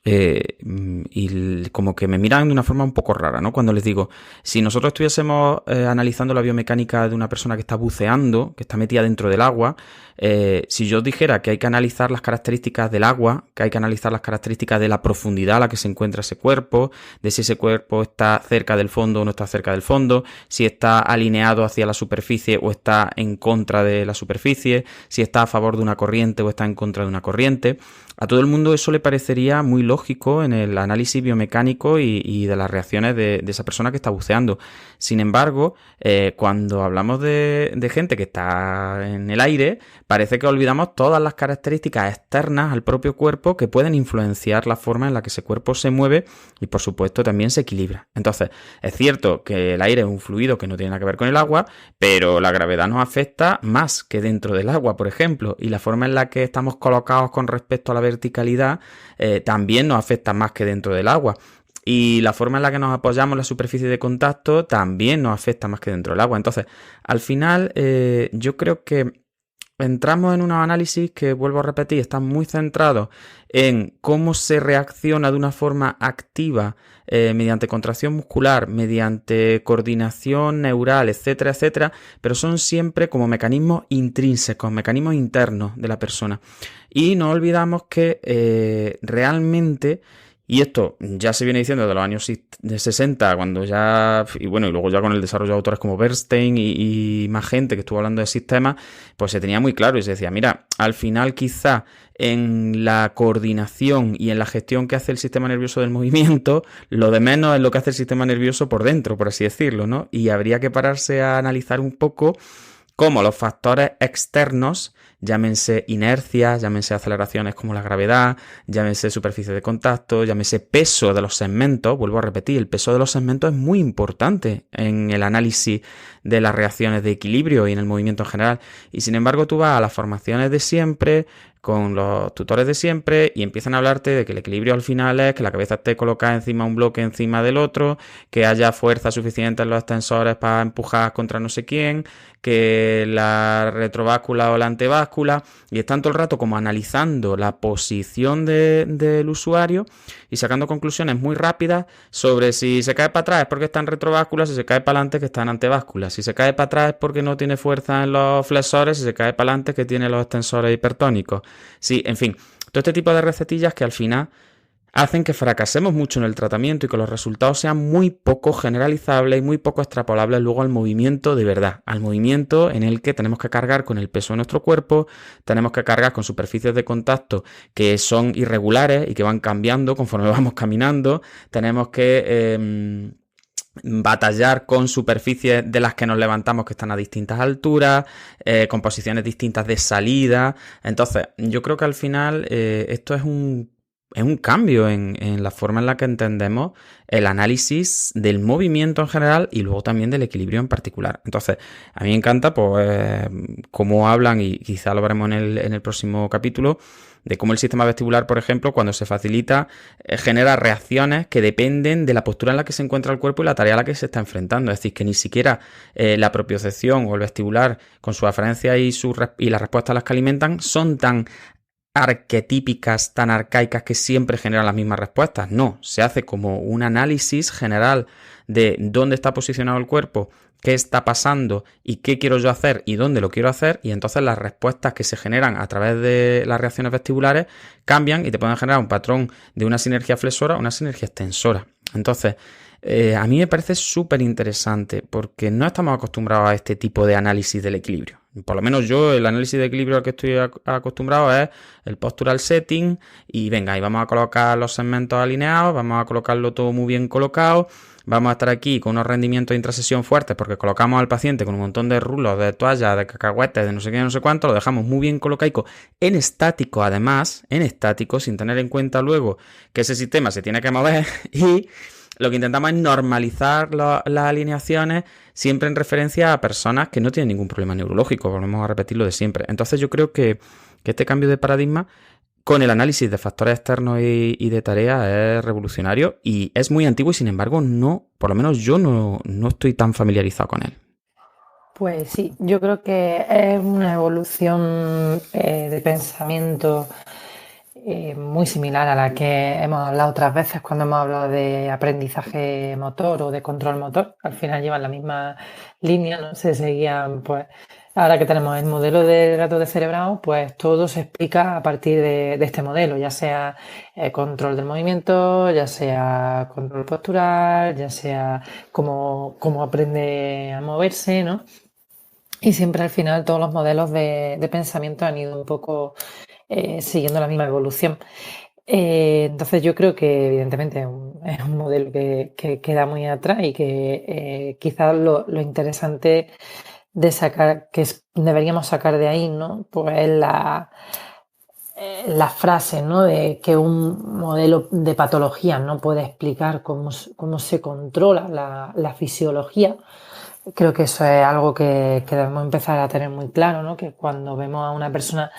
y como que me miran de una forma un poco rara, ¿no? Cuando les digo, si nosotros estuviésemos analizando la biomecánica de una persona que está buceando, que está metida dentro del agua, si yo os dijera que hay que analizar las características del agua, que hay que analizar las características de la profundidad a la que se encuentra ese cuerpo, de si ese cuerpo está cerca del fondo o no está cerca del fondo, si está alineado hacia la superficie o está en contra de la superficie, si está a favor de una corriente o está en contra de una corriente, a todo el mundo eso le parecería muy lógico en el análisis biomecánico y de las reacciones de esa persona que está buceando. Sin embargo, cuando hablamos de gente que está en el aire, parece que olvidamos todas las características externas al propio cuerpo que pueden influenciar la forma en la que ese cuerpo se mueve y, por supuesto, también se equilibra. Entonces, es cierto que el aire es un fluido que no tiene nada que ver con el agua, pero la gravedad nos afecta más que dentro del agua, por ejemplo, y la forma en la que estamos colocados con respecto a la verticalidad también nos afecta más que dentro del agua. Y la forma en la que nos apoyamos en la superficie de contacto también nos afecta más que dentro del agua. Entonces, al final, yo creo que entramos en unos análisis que, vuelvo a repetir, están muy centrados en cómo se reacciona de una forma activa mediante contracción muscular, mediante coordinación neural, etcétera, etcétera, pero son siempre como mecanismos intrínsecos, mecanismos internos de la persona. Y no olvidamos que realmente... Y esto ya se viene diciendo desde los años 60, cuando ya, y bueno, y luego ya con el desarrollo de autores como Bernstein y más gente que estuvo hablando de sistemas, pues se tenía muy claro y se decía, mira, al final quizá en la coordinación y en la gestión que hace el sistema nervioso del movimiento, lo de menos es lo que hace el sistema nervioso por dentro, por así decirlo, ¿no? Y habría que pararse a analizar un poco cómo los factores externos, llámense inercias, llámense aceleraciones como la gravedad, llámense superficie de contacto, llámense peso de los segmentos, vuelvo a repetir, el peso de los segmentos es muy importante en el análisis de las reacciones de equilibrio y en el movimiento en general. Y sin embargo tú vas a las formaciones de siempre, con los tutores de siempre y empiezan a hablarte de que el equilibrio al final es que la cabeza esté colocada encima de un bloque encima del otro, que haya fuerza suficiente en los extensores para empujar contra no sé quién, que la retrováscula o la anteváscula, y están todo el rato como analizando la posición del usuario y sacando conclusiones muy rápidas sobre si se cae para atrás es porque está en retrováscula, si se cae para adelante que está en anteváscula, si se cae para atrás es porque no tiene fuerza en los flexores, si se cae para adelante que tiene los extensores hipertónicos. Sí, en fin, todo este tipo de recetillas que al final hacen que fracasemos mucho en el tratamiento y que los resultados sean muy poco generalizables y muy poco extrapolables luego al movimiento de verdad, al movimiento en el que tenemos que cargar con el peso de nuestro cuerpo, tenemos que cargar con superficies de contacto que son irregulares y que van cambiando conforme vamos caminando, tenemos que batallar con superficies de las que nos levantamos que están a distintas alturas, con posiciones distintas de salida. Entonces, yo creo que al final esto es un cambio en la forma en la que entendemos el análisis del movimiento en general y luego también del equilibrio en particular. Entonces, a mí me encanta pues cómo hablan, y quizá lo veremos en el próximo capítulo, de cómo el sistema vestibular, por ejemplo, cuando se facilita, genera reacciones que dependen de la postura en la que se encuentra el cuerpo y la tarea a la que se está enfrentando. Es decir, que ni siquiera la propiocepción o el vestibular, con su aferencia y la respuesta a las que alimentan, son tan arquetípicas, tan arcaicas que siempre generan las mismas respuestas. No, se hace como un análisis general de dónde está posicionado el cuerpo, qué está pasando y qué quiero yo hacer y dónde lo quiero hacer, y entonces las respuestas que se generan a través de las reacciones vestibulares cambian y te pueden generar un patrón de una sinergia flexora o una sinergia extensora. Entonces, a mí me parece súper interesante porque no estamos acostumbrados a este tipo de análisis del equilibrio. Por lo menos yo, el análisis de equilibrio al que estoy acostumbrado es el postural setting y venga, y vamos a colocar los segmentos alineados, vamos a colocarlo todo muy bien colocado, vamos a estar aquí con unos rendimientos de intrasesión fuertes porque colocamos al paciente con un montón de rulos, de toallas, de cacahuetes, de no sé qué, no sé cuánto, lo dejamos muy bien colocaico, en estático además, sin tener en cuenta luego que ese sistema se tiene que mover y lo que intentamos es normalizar las alineaciones siempre en referencia a personas que no tienen ningún problema neurológico, volvemos a repetirlo de siempre. Entonces yo creo que este cambio de paradigma con el análisis de factores externos y de tareas es revolucionario y es muy antiguo y sin embargo no, por lo menos yo no estoy tan familiarizado con él. Pues sí, yo creo que es una evolución de pensamiento muy similar a la que hemos hablado otras veces cuando hemos hablado de aprendizaje motor o de control motor. Al final llevan la misma línea, ¿no? Se seguían, pues, ahora que tenemos el modelo del gato descerebrado, pues todo se explica a partir de este modelo, ya sea control del movimiento, ya sea control postural, ya sea cómo aprende a moverse, ¿no? Y siempre al final todos los modelos de pensamiento han ido un poco siguiendo la misma evolución. Entonces yo creo que evidentemente es un modelo que queda muy atrás y que quizás lo interesante de sacar, que deberíamos sacar de ahí, ¿no? Pues es la frase, ¿no? De que un modelo de patología no puede explicar cómo se controla la fisiología. Creo que eso es algo que debemos empezar a tener muy claro, ¿no? Que cuando vemos a una persona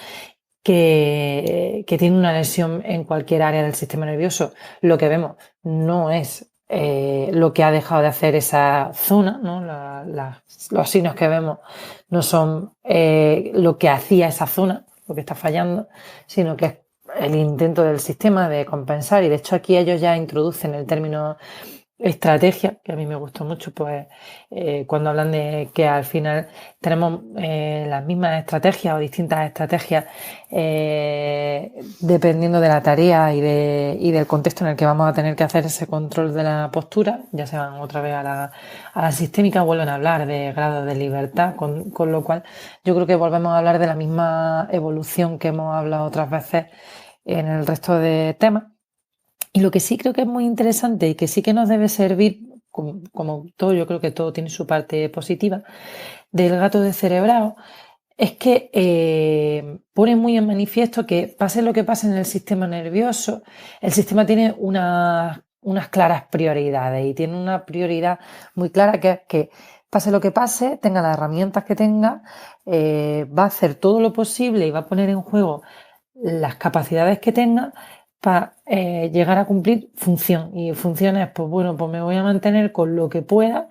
que tiene una lesión en cualquier área del sistema nervioso, lo que vemos no es lo que ha dejado de hacer esa zona, ¿no? Los signos que vemos no son lo que hacía esa zona, lo que está fallando, sino que es el intento del sistema de compensar. Y de hecho aquí ellos ya introducen el término estrategia, que a mí me gustó mucho, pues cuando hablan de que al final tenemos las mismas estrategias o distintas estrategias dependiendo de la tarea y del contexto en el que vamos a tener que hacer ese control de la postura. Ya se van otra vez a la sistémica, vuelven a hablar de grados de libertad, con lo cual yo creo que volvemos a hablar de la misma evolución que hemos hablado otras veces en el resto de temas. Y lo que sí creo que es muy interesante y que sí que nos debe servir, como todo, yo creo que todo tiene su parte positiva, del gato descerebrado, es que pone muy en manifiesto que pase lo que pase en el sistema nervioso, el sistema tiene unas claras prioridades y tiene una prioridad muy clara que es que pase lo que pase, tenga las herramientas que tenga, va a hacer todo lo posible y va a poner en juego las capacidades que tenga para llegar a cumplir función. Y función es, pues bueno, pues me voy a mantener con lo que pueda,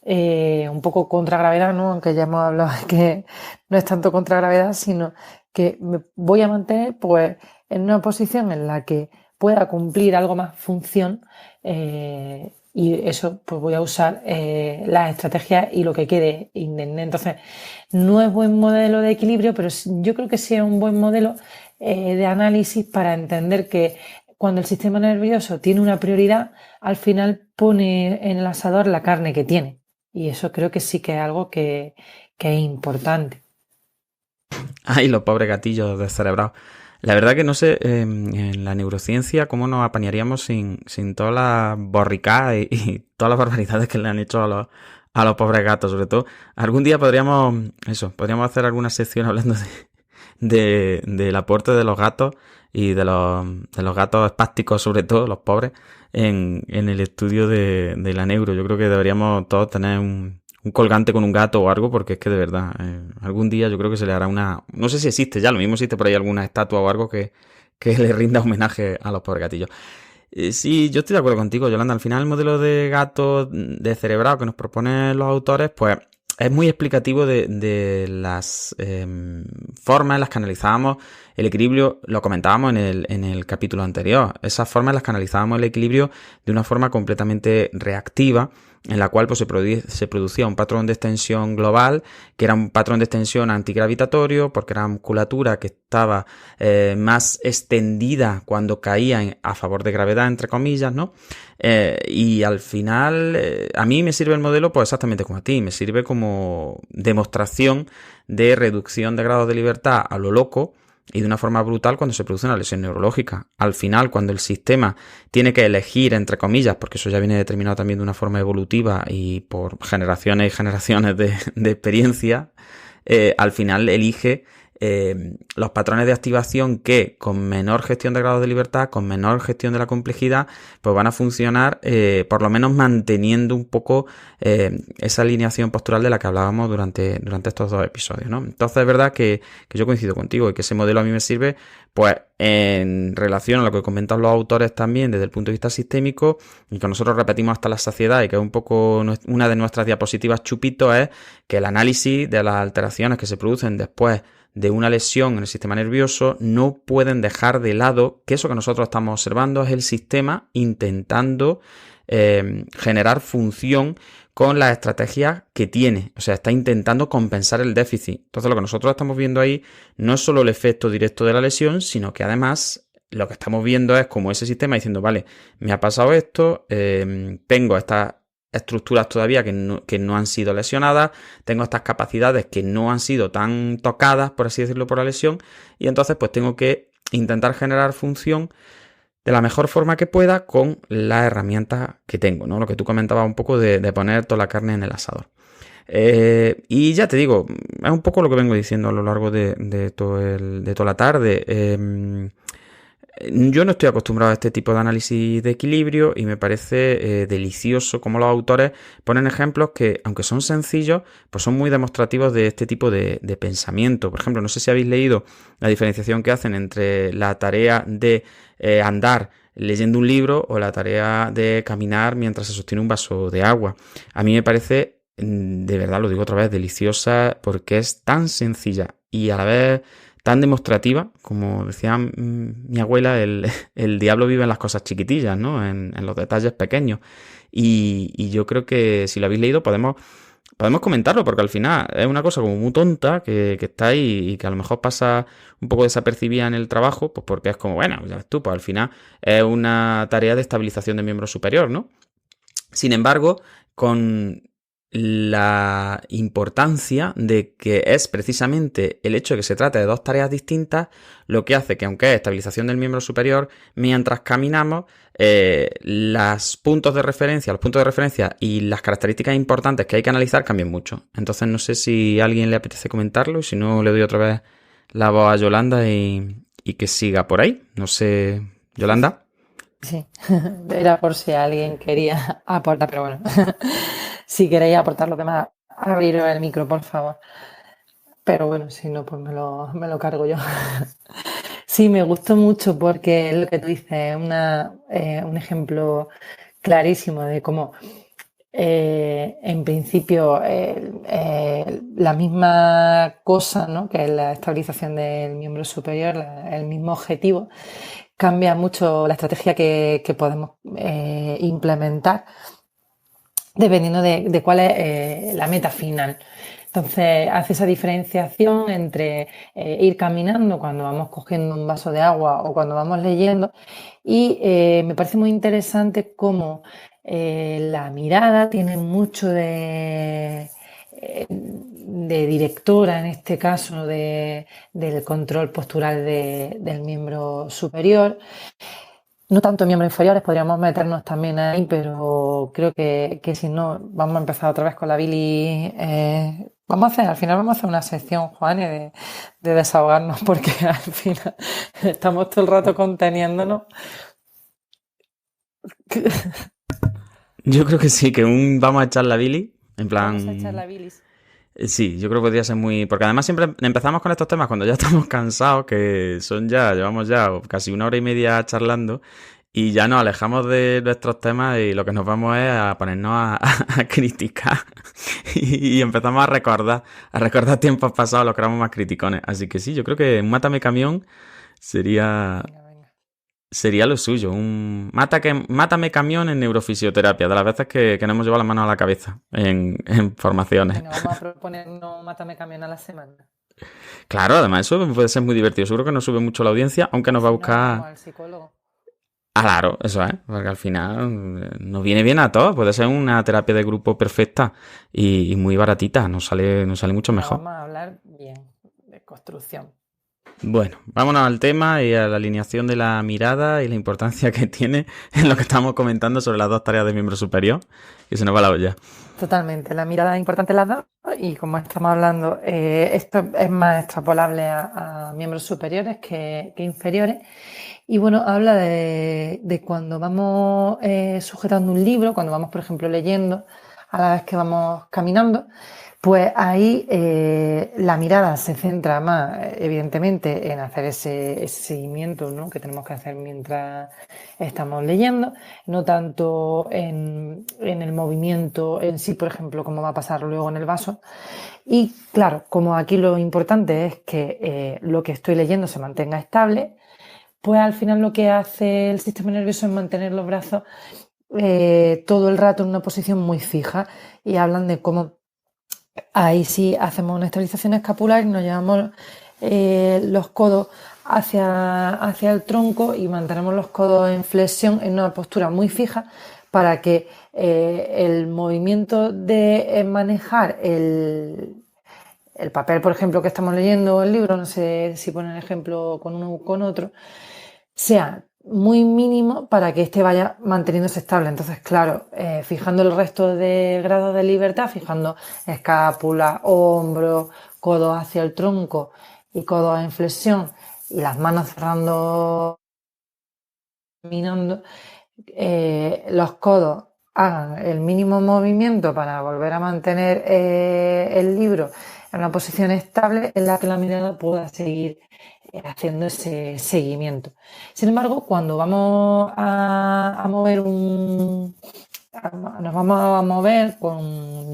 un poco contra gravedad, ¿no? Aunque ya hemos hablado de que no es tanto contra gravedad, sino que me voy a mantener pues en una posición en la que pueda cumplir algo más función, y eso pues voy a usar las estrategias y lo que quede indemne. Entonces no es buen modelo de equilibrio, pero yo creo que sí es un buen modelo de análisis para entender que cuando el sistema nervioso tiene una prioridad, al final pone en el asador la carne que tiene. Y eso creo que sí que es algo que es importante. Ay, los pobres gatillos descerebrados. La verdad que no sé en la neurociencia cómo nos apañaríamos sin todas las borricadas y todas las barbaridades que le han hecho a los pobres gatos. Sobre todo, algún día podríamos hacer alguna sección hablando del aporte de los gatos y de los gatos espásticos, sobre todo, los pobres, en el estudio de la neuro. Yo creo que deberíamos todos tener un colgante con un gato o algo, porque es que de verdad, algún día yo creo que se le hará no sé si existe ya, lo mismo existe por ahí alguna estatua o algo que le rinda homenaje a los pobres gatillos. Sí, yo estoy de acuerdo contigo, Yolanda. Al final el modelo de gato descerebrado que nos proponen los autores, pues es muy explicativo de las formas en las que analizábamos el equilibrio. Lo comentábamos en el capítulo anterior. Esas formas en las que analizábamos el equilibrio de una forma completamente reactiva, en la cual pues, se producía un patrón de extensión global, que era un patrón de extensión antigravitatorio, porque era musculatura que estaba más extendida cuando caía a favor de gravedad, entre comillas, ¿no? Y al final, a mí me sirve el modelo pues exactamente como a ti, me sirve como demostración de reducción de grados de libertad a lo loco, y de una forma brutal cuando se produce una lesión neurológica. Al final, cuando el sistema tiene que elegir, entre comillas, porque eso ya viene determinado también de una forma evolutiva y por generaciones y generaciones de experiencia, al final elige los patrones de activación que con menor gestión de grados de libertad, con menor gestión de la complejidad, pues van a funcionar por lo menos manteniendo un poco esa alineación postural de la que hablábamos durante estos 2 episodios, ¿no? Entonces es verdad que yo coincido contigo y que ese modelo a mí me sirve pues en relación a lo que comentan los autores también desde el punto de vista sistémico, y que nosotros repetimos hasta la saciedad, y que es un poco una de nuestras diapositivas chupito, es que el análisis de las alteraciones que se producen después de una lesión en el sistema nervioso no pueden dejar de lado que eso que nosotros estamos observando es el sistema intentando generar función con las estrategias que tiene, o sea, está intentando compensar el déficit. Entonces lo que nosotros estamos viendo ahí no es solo el efecto directo de la lesión, sino que además lo que estamos viendo es como ese sistema diciendo, vale, me ha pasado esto, tengo estas estructuras todavía que no han sido lesionadas, tengo estas capacidades que no han sido tan tocadas, por así decirlo, por la lesión, y entonces pues tengo que intentar generar función de la mejor forma que pueda con las herramientas que tengo, ¿no? Lo que tú comentabas un poco de poner toda la carne en el asador. Y ya te digo, es un poco lo que vengo diciendo a lo largo de toda la tarde. Yo no estoy acostumbrado a este tipo de análisis de equilibrio y me parece delicioso cómo los autores ponen ejemplos que, aunque son sencillos, pues son muy demostrativos de este tipo de pensamiento. Por ejemplo, no sé si habéis leído la diferenciación que hacen entre la tarea de andar leyendo un libro o la tarea de caminar mientras se sostiene un vaso de agua. A mí me parece, de verdad lo digo otra vez, deliciosa porque es tan sencilla y a la vez tan demostrativa, como decía mi abuela, el diablo vive en las cosas chiquitillas, ¿no? En los detalles pequeños. Y yo creo que si lo habéis leído podemos comentarlo, porque al final es una cosa como muy tonta que está ahí y que a lo mejor pasa un poco desapercibida en el trabajo, pues porque es como, bueno, ya ves tú, pues al final es una tarea de estabilización del miembro superior, ¿no? Sin embargo, con la importancia de que es precisamente el hecho de que se trate de 2 tareas distintas lo que hace que, aunque es estabilización del miembro superior, mientras caminamos, los puntos de referencia y las características importantes que hay que analizar cambian mucho. Entonces no sé si a alguien le apetece comentarlo, y si no le doy otra vez la voz a Yolanda y que siga por ahí. No sé, Yolanda. Sí, era por si alguien quería aportar, pero bueno, si queréis aportar lo demás, abriros el micro, por favor. Pero bueno, si no, pues me lo cargo yo. Sí, me gustó mucho porque es lo que tú dices, es un ejemplo clarísimo de cómo en principio la misma cosa, ¿no? Que es la estabilización del miembro superior, el mismo objetivo, cambia mucho la estrategia que podemos implementar dependiendo de cuál es la meta final. Entonces hace esa diferenciación entre ir caminando cuando vamos cogiendo un vaso de agua o cuando vamos leyendo y me parece muy interesante cómo la mirada tiene mucho de directora, en este caso, del control postural del miembro superior. No tanto miembros inferiores, podríamos meternos también ahí, pero creo que si no, vamos a empezar otra vez con la bilis. Al final vamos a hacer una sección, Juan, de desahogarnos, porque al final estamos todo el rato conteniéndonos. Yo creo que sí, vamos a echar la bilis, en plan... Vamos a echar la bilis. Sí, yo creo que podría ser muy... Porque además siempre empezamos con estos temas cuando ya estamos cansados, que llevamos ya casi 1 hora y media charlando, y ya nos alejamos de nuestros temas y lo que nos vamos es a ponernos a criticar y empezamos a recordar tiempos pasados, los que éramos más criticones. Así que sí, yo creo que un Mátame Camión sería lo suyo. Un Mátame Camión en neurofisioterapia, de las veces que nos hemos llevado las manos a la cabeza en formaciones. Venga, vamos a proponernos Mátame Camión a la semana. Claro, además eso puede ser muy divertido. Seguro que nos sube mucho la audiencia, aunque nos va a buscar... No, al psicólogo. Ah, claro, eso es, porque al final nos viene bien a todos. Puede ser una terapia de grupo perfecta y muy baratita. Nos sale mucho mejor. Vamos a hablar bien de construcción. Bueno, vámonos al tema y a la alineación de la mirada y la importancia que tiene en lo que estamos comentando sobre las 2 tareas de miembro superior, que se nos va la olla. Totalmente, la mirada es importante en las dos y como estamos hablando, esto es más extrapolable a miembros superiores que inferiores. Y bueno, habla de cuando vamos sujetando un libro, cuando vamos, por ejemplo, leyendo, a la vez que vamos caminando, pues ahí la mirada se centra más, evidentemente, en hacer ese seguimiento, ¿no?, que tenemos que hacer mientras estamos leyendo, no tanto en el movimiento en sí, por ejemplo, cómo va a pasar luego en el vaso. Y claro, como aquí lo importante es que lo que estoy leyendo se mantenga estable, pues al final lo que hace el sistema nervioso es mantener los brazos todo el rato en una posición muy fija, y hablan de cómo ahí sí hacemos una estabilización escapular y nos llevamos los codos hacia el tronco y mantenemos los codos en flexión en una postura muy fija para que el movimiento de manejar el papel, por ejemplo, que estamos leyendo, el libro, no sé si ponen ejemplo con uno o con otro, sea muy mínimo para que este vaya manteniéndose estable. Entonces, claro, fijando el resto de grados de libertad, fijando escápula, hombro, codos hacia el tronco y codos en flexión y las manos cerrando, caminando, los codos hagan el mínimo movimiento para volver a mantener el libro en una posición estable en la que la mirada pueda seguir haciendo ese seguimiento. Sin embargo, cuando vamos a mover nos vamos a mover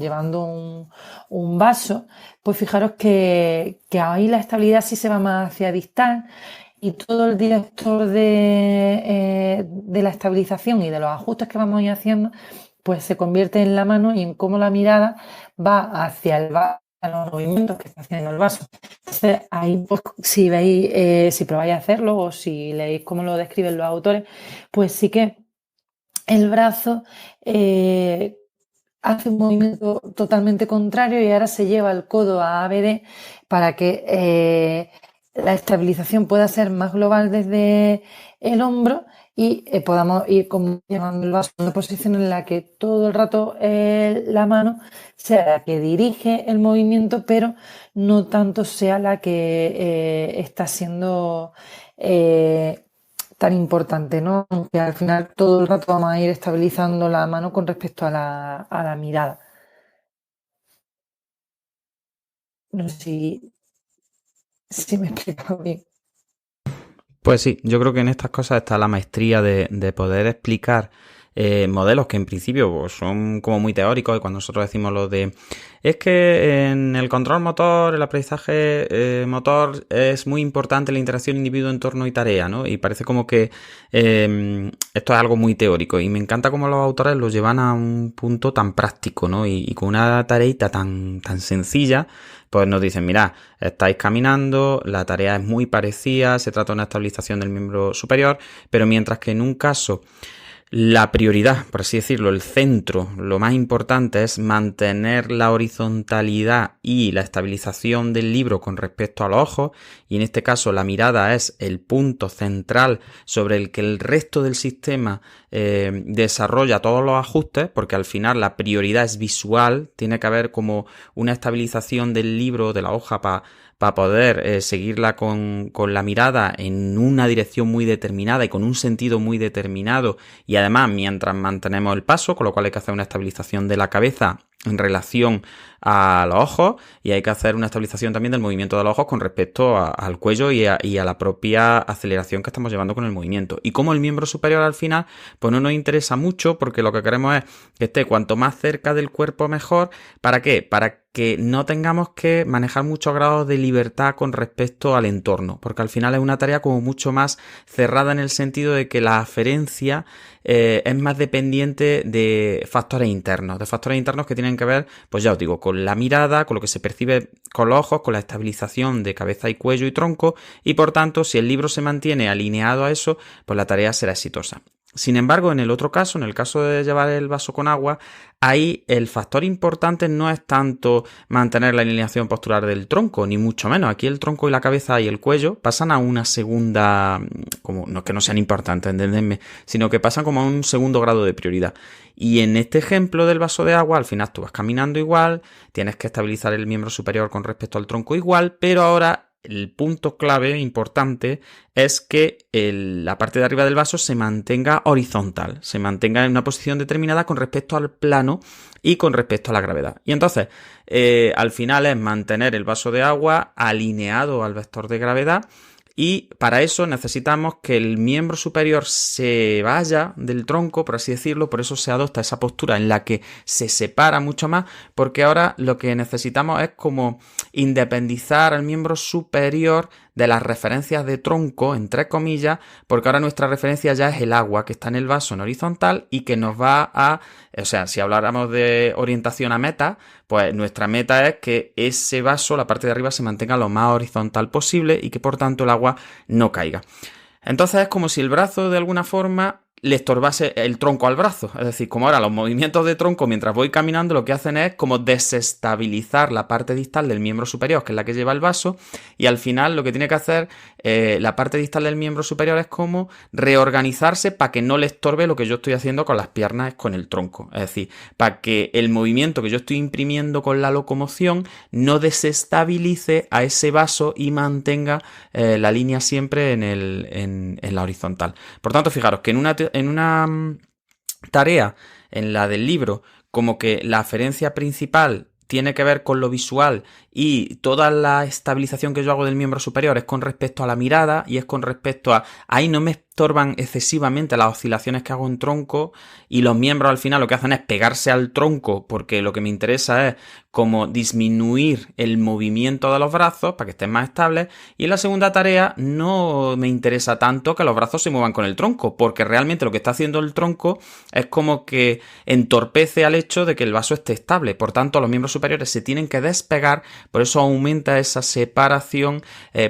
llevando un vaso, pues fijaros que ahí la estabilidad sí se va más hacia distal, y todo el director de la estabilización y de los ajustes que vamos a ir haciendo, pues se convierte en la mano y en cómo la mirada va hacia el vaso, a los movimientos que está haciendo el vaso. Entonces, ahí, pues, si veis, si probáis a hacerlo o si leéis cómo lo describen los autores, pues sí que el brazo hace un movimiento totalmente contrario y ahora se lleva el codo a ABD para que la estabilización pueda ser más global desde el hombro y podamos ir como llevando el vaso en una posición en la que todo el rato la mano sea la que dirige el movimiento, pero no tanto sea la que está siendo tan importante, ¿no? Aunque al final todo el rato vamos a ir estabilizando la mano con respecto a la mirada. No sé si me he explicado bien. Pues sí, yo creo que en estas cosas está la maestría de poder explicar modelos que en principio pues, son como muy teóricos, y cuando nosotros decimos lo de es que en el control motor, el aprendizaje motor, es muy importante la interacción individuo, entorno y tarea, ¿no? Y parece como que esto es algo muy teórico, y me encanta cómo los autores lo llevan a un punto tan práctico, ¿no? Y con una tareita tan sencilla, pues nos dicen, mirad, estáis caminando, la tarea es muy parecida, se trata de una estabilización del miembro superior, pero mientras que en un caso la prioridad, por así decirlo, el centro, lo más importante es mantener la horizontalidad y la estabilización del libro con respecto a los ojos, y en este caso la mirada es el punto central sobre el que el resto del sistema desarrolla todos los ajustes, porque al final la prioridad es visual, tiene que haber como una estabilización del libro, de la hoja, para poder seguirla con la mirada en una dirección muy determinada y con un sentido muy determinado, y además mientras mantenemos el paso, con lo cual hay que hacer una estabilización de la cabeza en relación a los ojos, y hay que hacer una estabilización también del movimiento de los ojos con respecto al cuello y a la propia aceleración que estamos llevando con el movimiento. Y como el miembro superior al final pues no nos interesa mucho, porque lo que queremos es que esté cuanto más cerca del cuerpo mejor. ¿Para qué? Para que no tengamos que manejar muchos grados de libertad con respecto al entorno, porque al final es una tarea como mucho más cerrada, en el sentido de que la aferencia es más dependiente de factores internos que tienen que ver, pues ya os digo, con la mirada, con lo que se percibe con los ojos, con la estabilización de cabeza y cuello y tronco, y por tanto, si el libro se mantiene alineado a eso, pues la tarea será exitosa. Sin embargo, en el otro caso, en el caso de llevar el vaso con agua, ahí el factor importante no es tanto mantener la alineación postural del tronco, ni mucho menos. Aquí el tronco y la cabeza y el cuello pasan a una segunda, como no es que no sean importantes, entendedme, sino que pasan como a un segundo grado de prioridad. Y en este ejemplo del vaso de agua, al final tú vas caminando igual, tienes que estabilizar el miembro superior con respecto al tronco igual, pero ahora el punto clave importante es que la parte de arriba del vaso se mantenga horizontal, se mantenga en una posición determinada con respecto al plano y con respecto a la gravedad. Y entonces, al final es mantener el vaso de agua alineado al vector de gravedad, y para eso necesitamos que el miembro superior se vaya del tronco, por así decirlo. Por eso se adopta esa postura en la que se separa mucho más, porque ahora lo que necesitamos es como independizar al miembro superior de las referencias de tronco, entre comillas, porque ahora nuestra referencia ya es el agua que está en el vaso en horizontal, y que nos va a, o sea, si habláramos de orientación a meta, pues nuestra meta es que ese vaso, la parte de arriba, se mantenga lo más horizontal posible, y que por tanto el agua no caiga. Entonces es como si el brazo de alguna forma le estorbase el tronco al brazo. Es decir, como ahora los movimientos de tronco mientras voy caminando lo que hacen es como desestabilizar la parte distal del miembro superior, que es la que lleva el vaso, y al final lo que tiene que hacer la parte distal del miembro superior es como reorganizarse para que no le estorbe lo que yo estoy haciendo con las piernas, con el tronco. Es decir, para que el movimiento que yo estoy imprimiendo con la locomoción no desestabilice a ese vaso y mantenga la línea siempre en la horizontal. Por tanto, fijaros que en una tarea, en la del libro, como que la aferencia principal tiene que ver con lo visual, y toda la estabilización que yo hago del miembro superior es con respecto a la mirada, y es con respecto a... Ahí no me estorban excesivamente las oscilaciones que hago en tronco, y los miembros al final lo que hacen es pegarse al tronco, porque lo que me interesa es como disminuir el movimiento de los brazos para que estén más estables. Y en la segunda tarea no me interesa tanto que los brazos se muevan con el tronco, porque realmente lo que está haciendo el tronco es como que entorpece al hecho de que el vaso esté estable. Por tanto, los miembros superiores se tienen que despegar, por eso aumenta esa separación,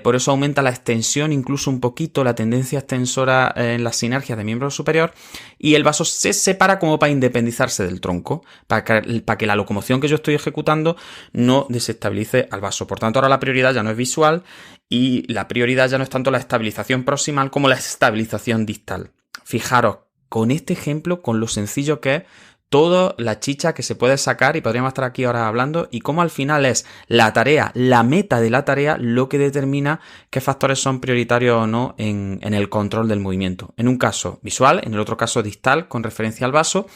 por eso aumenta la extensión, incluso un poquito la tendencia extensora en las sinergias de miembro superior, y el vaso se separa como para independizarse del tronco, para que la locomoción que yo estoy ejecutando no desestabilice al vaso. Por tanto, ahora la prioridad ya no es visual, y la prioridad ya no es tanto la estabilización proximal como la estabilización distal. Fijaros, con este ejemplo, con lo sencillo que es, toda la chicha que se puede sacar, y podríamos estar aquí ahora hablando, y cómo al final es la tarea, la meta de la tarea, lo que determina qué factores son prioritarios o no en el control del movimiento. En un caso visual, en el otro caso distal, con referencia al vaso,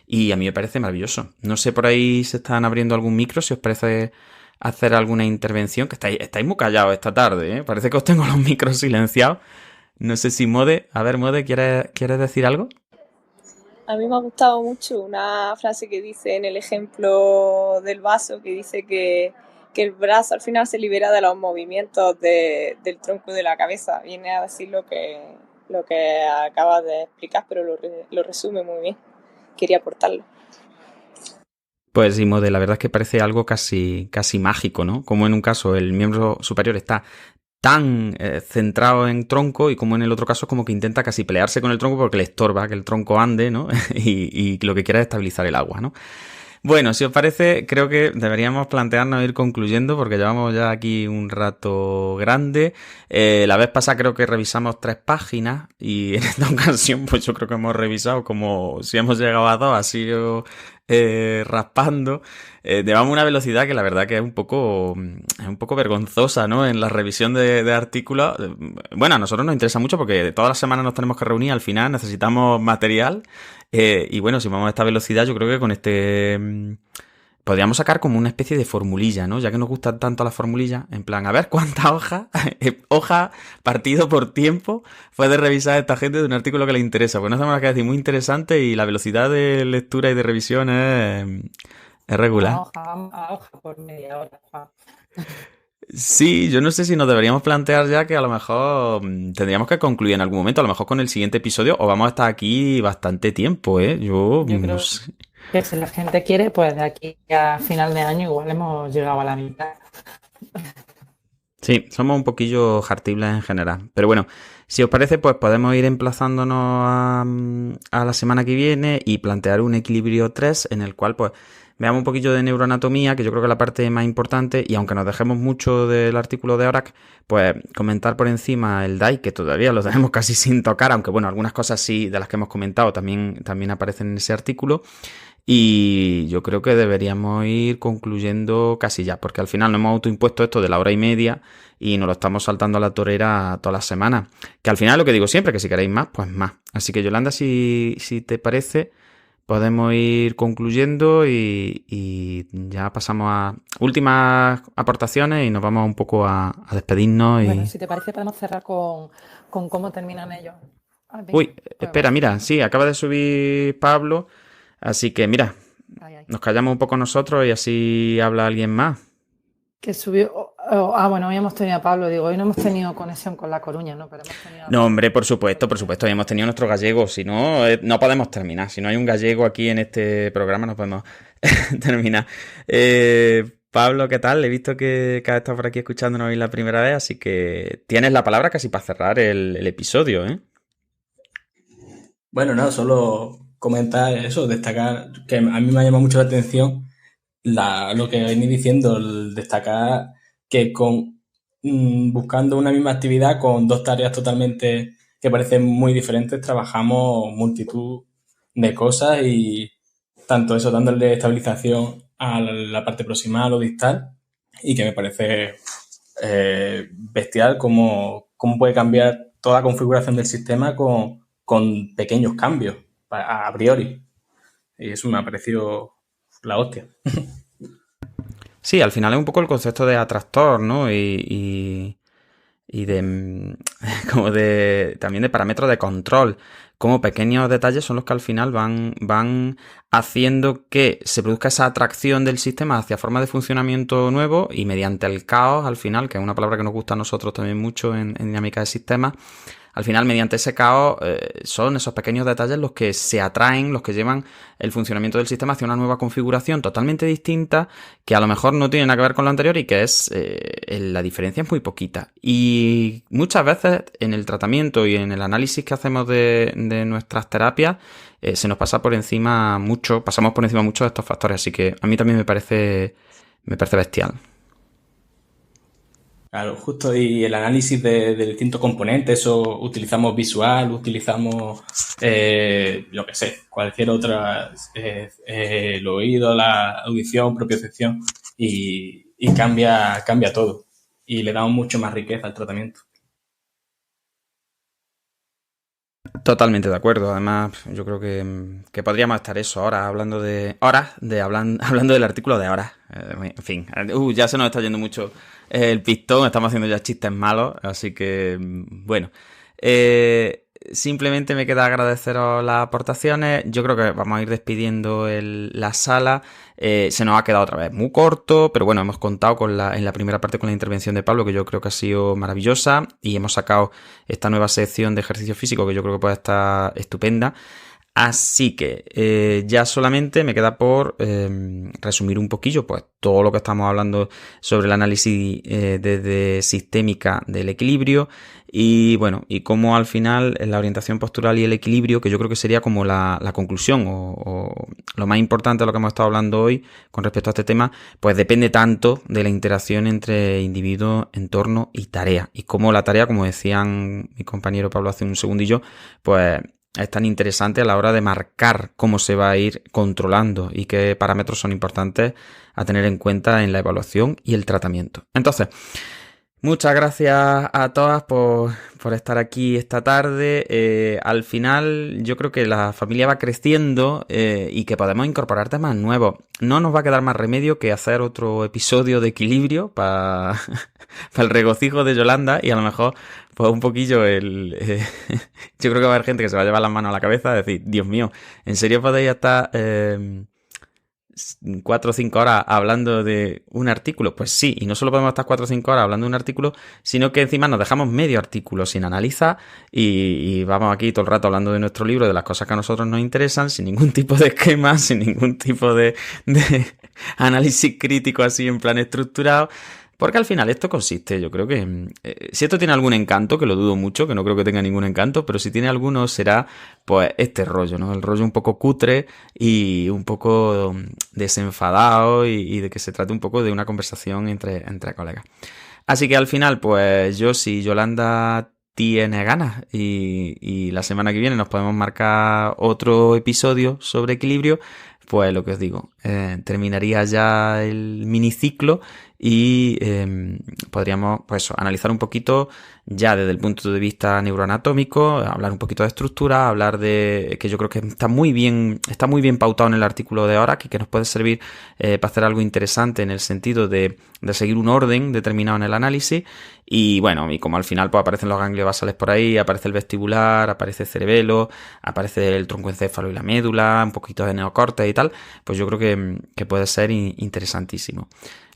y a mí me parece maravilloso. No sé, por ahí se están abriendo algún micro, si os parece hacer alguna intervención, que estáis muy callados esta tarde, ¿eh? Parece que os tengo los micros silenciados. No sé si Mode, a ver, Mode, ¿quieres decir algo? A mí me ha gustado mucho una frase que dice en el ejemplo del vaso, que dice que el brazo al final se libera de los movimientos del tronco de la cabeza. Viene a decir lo que acabas de explicar, pero lo resume muy bien. Quería aportarlo. Pues sí, Mode, la verdad es que parece algo casi mágico, ¿no? Como en un caso el miembro superior está tan centrado en tronco y como en el otro caso es como que intenta casi pelearse con el tronco porque le estorba que el tronco ande, ¿no? y lo que quiere es estabilizar el agua, ¿no? Bueno, si os parece, creo que deberíamos plantearnos ir concluyendo porque llevamos ya aquí un rato grande. La vez pasada creo que revisamos 3 páginas y en esta ocasión pues yo creo que hemos revisado como si hemos llegado a 2, así raspando. Llevamos una velocidad que la verdad que es un poco vergonzosa, ¿no? En la revisión de artículos. Bueno, a nosotros nos interesa mucho porque todas las semanas nos tenemos que reunir, al final necesitamos material. Y bueno, si vamos a esta velocidad, yo creo que con podríamos sacar como una especie de formulilla, ¿no? Ya que nos gustan tanto las formulillas, en plan, a ver cuántas hoja partido por tiempo puede revisar esta gente de un artículo que le interesa. Pues no hacemos más que decir, muy interesante y la velocidad de lectura y de revisión es regular. A hoja por media hora, Juan. Sí, yo no sé si nos deberíamos plantear ya que a lo mejor tendríamos que concluir en algún momento, a lo mejor con el siguiente episodio, o vamos a estar aquí bastante tiempo, ¿eh? Yo no creo sé. que si la gente quiere, pues de aquí a final de año igual hemos llegado a la mitad. Sí, somos un poquillo jartibles en general. Pero bueno, si os parece, pues podemos ir emplazándonos a la semana que viene y plantear un equilibrio 3 en el cual pues veamos un poquillo de neuroanatomía, que yo creo que es la parte más importante, y aunque nos dejemos mucho del artículo de Horak, pues comentar por encima el DAI, que todavía lo tenemos casi sin tocar, aunque bueno, algunas cosas sí de las que hemos comentado también aparecen en ese artículo. Y yo creo que deberíamos ir concluyendo casi ya, porque al final nos hemos autoimpuesto esto de la hora y media y nos lo estamos saltando a la torera todas las semanas. Que al final es lo que digo siempre, que si queréis más, pues más. Así que Yolanda, si te parece, podemos ir concluyendo y ya pasamos a últimas aportaciones y nos vamos un poco a despedirnos. Bueno, si te parece podemos cerrar con cómo terminan ellos. Uy, espera, mira, sí, acaba de subir Pablo. Así que mira, nos callamos un poco nosotros y así habla alguien más. Que subió. Bueno, hoy hemos tenido a Pablo, digo, hoy no hemos tenido conexión con La Coruña, ¿no? Pero hemos tenido No, hombre, por supuesto, hoy hemos tenido nuestro gallego, si no, no podemos terminar. Si no hay un gallego aquí en este programa, no podemos terminar. Pablo, ¿qué tal? He visto que has estado por aquí escuchándonos hoy la primera vez, así que tienes la palabra casi para cerrar el episodio, ¿eh? Bueno, nada, solo comentar eso, destacar que a mí me ha llamado mucho la atención lo que venís diciendo, el destacar que buscando una misma actividad con 2 tareas totalmente que parecen muy diferentes, trabajamos multitud de cosas y tanto eso dándole estabilización a la parte proximal o distal y que me parece bestial cómo puede cambiar toda la configuración del sistema con pequeños cambios a priori. Y eso me ha parecido la hostia. Sí, al final es un poco el concepto de atractor, ¿no? Y de como también de parámetros de control. Como pequeños detalles son los que al final van haciendo que se produzca esa atracción del sistema hacia formas de funcionamiento nuevo y mediante el caos, al final, que es una palabra que nos gusta a nosotros también mucho en dinámica de sistemas, al final, mediante ese caos, son esos pequeños detalles los que se atraen, los que llevan el funcionamiento del sistema hacia una nueva configuración totalmente distinta, que a lo mejor no tiene nada que ver con lo anterior y que la diferencia es muy poquita. Y muchas veces en el tratamiento y en el análisis que hacemos de nuestras terapias, se nos pasa por encima mucho, pasamos por encima mucho de estos factores, así que a mí también me parece bestial. Claro, justo, y el análisis de distintos componentes, eso utilizamos visual, utilizamos, lo que sé, cualquier otra, el oído, la audición, propiocepción, y cambia todo. Y le damos mucho más riqueza al tratamiento. Totalmente de acuerdo. Además, yo creo que podríamos estar eso ahora hablando hablando del artículo de horas. En fin, ya se nos está yendo mucho el pistón, estamos haciendo ya chistes malos, así que bueno. simplemente me queda agradeceros las aportaciones. Yo creo que vamos a ir despidiendo la sala. Se nos ha quedado otra vez muy corto, pero bueno, hemos contado en la primera parte con la intervención de Pablo, que yo creo que ha sido maravillosa, y hemos sacado esta nueva sección de ejercicio físico que yo creo que puede estar estupenda. Así que ya solamente me queda por resumir un poquillo pues todo lo que estamos hablando sobre el análisis desde sistémica del equilibrio y bueno, y cómo al final la orientación postural y el equilibrio, que yo creo que sería como la conclusión o lo más importante de lo que hemos estado hablando hoy con respecto a este tema, pues depende tanto de la interacción entre individuo, entorno y tarea. Y cómo la tarea, como decían mi compañero Pablo hace un segundillo, pues es tan interesante a la hora de marcar cómo se va a ir controlando y qué parámetros son importantes a tener en cuenta en la evaluación y el tratamiento. Entonces, muchas gracias a todas por estar aquí esta tarde. Al final yo creo que la familia va creciendo y que podemos incorporar temas nuevos. No nos va a quedar más remedio que hacer otro episodio de equilibrio para el regocijo de Yolanda y a lo mejor pues un poquillo yo creo que va a haber gente que se va a llevar las manos a la cabeza y decir, Dios mío, ¿en serio podéis estar 4 o 5 horas hablando de un artículo? Pues sí, y no solo podemos estar 4 o 5 horas hablando de un artículo, sino que encima nos dejamos medio artículo sin analizar y vamos aquí todo el rato hablando de nuestro libro, de las cosas que a nosotros nos interesan, sin ningún tipo de esquema, sin ningún tipo de análisis crítico así en plan estructurado. Porque al final esto consiste, yo creo que si esto tiene algún encanto, que lo dudo mucho, que no creo que tenga ningún encanto, pero si tiene alguno será pues este rollo, ¿no? El rollo un poco cutre y un poco desenfadado y de que se trate un poco de una conversación entre colegas. Así que al final, pues yo, si Yolanda tiene ganas y la semana que viene nos podemos marcar otro episodio sobre equilibrio, pues lo que os digo, terminaría ya el miniciclo y podríamos pues analizar un poquito ya desde el punto de vista neuroanatómico, hablar un poquito de estructura, hablar de que yo creo que está muy bien pautado en el artículo de ahora, que nos puede servir para hacer algo interesante en el sentido de seguir un orden determinado en el análisis. Y bueno, y como al final pues aparecen los ganglios basales por ahí, aparece el vestibular, aparece el cerebelo, aparece el troncoencéfalo y la médula, un poquito de neocórtex y tal, pues yo creo que puede ser interesantísimo.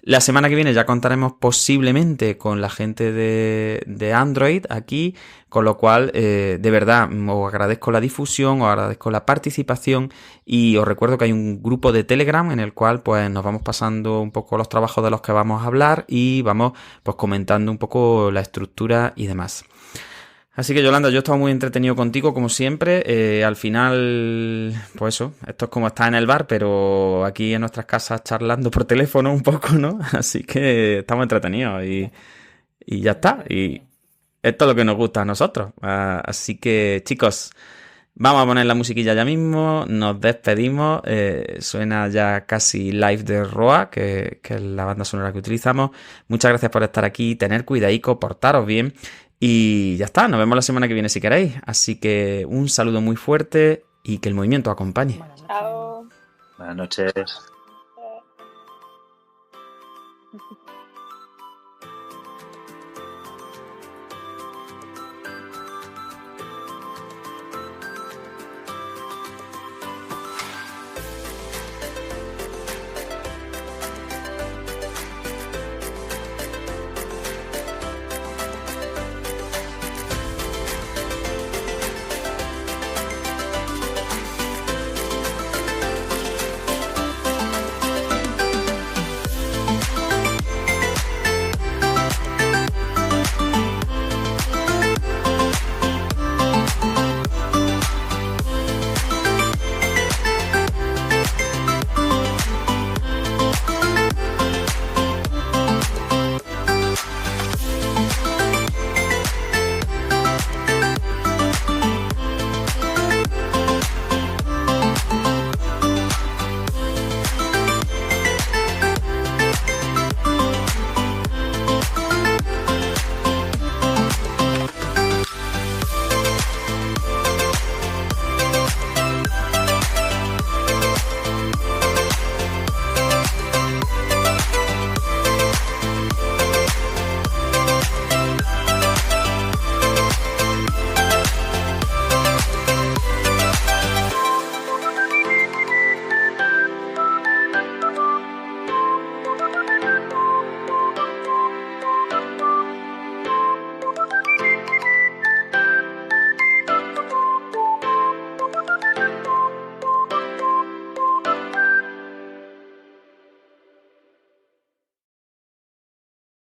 La semana que viene ya contaremos posiblemente con la gente de Android aquí, con lo cual de verdad os agradezco la difusión, os agradezco la participación y os recuerdo que hay un grupo de Telegram en el cual pues nos vamos pasando un poco los trabajos de los que vamos a hablar y vamos pues comentando un poco la estructura y demás. Así que Yolanda, yo he estado muy entretenido contigo como siempre. Al final, pues eso, esto es como estar en el bar, pero aquí en nuestras casas charlando por teléfono un poco, ¿no? Así que estamos entretenidos y ya está. Y esto es lo que nos gusta a nosotros. Así que chicos, vamos a poner la musiquilla ya mismo, nos despedimos. Suena ya casi live de Roa, que es la banda sonora que utilizamos. Muchas gracias por estar aquí, tener cuidadico, portaros bien. Y ya está, nos vemos la semana que viene si queréis. Así que un saludo muy fuerte y que el movimiento acompañe. Chao. Buenas noches. Eh.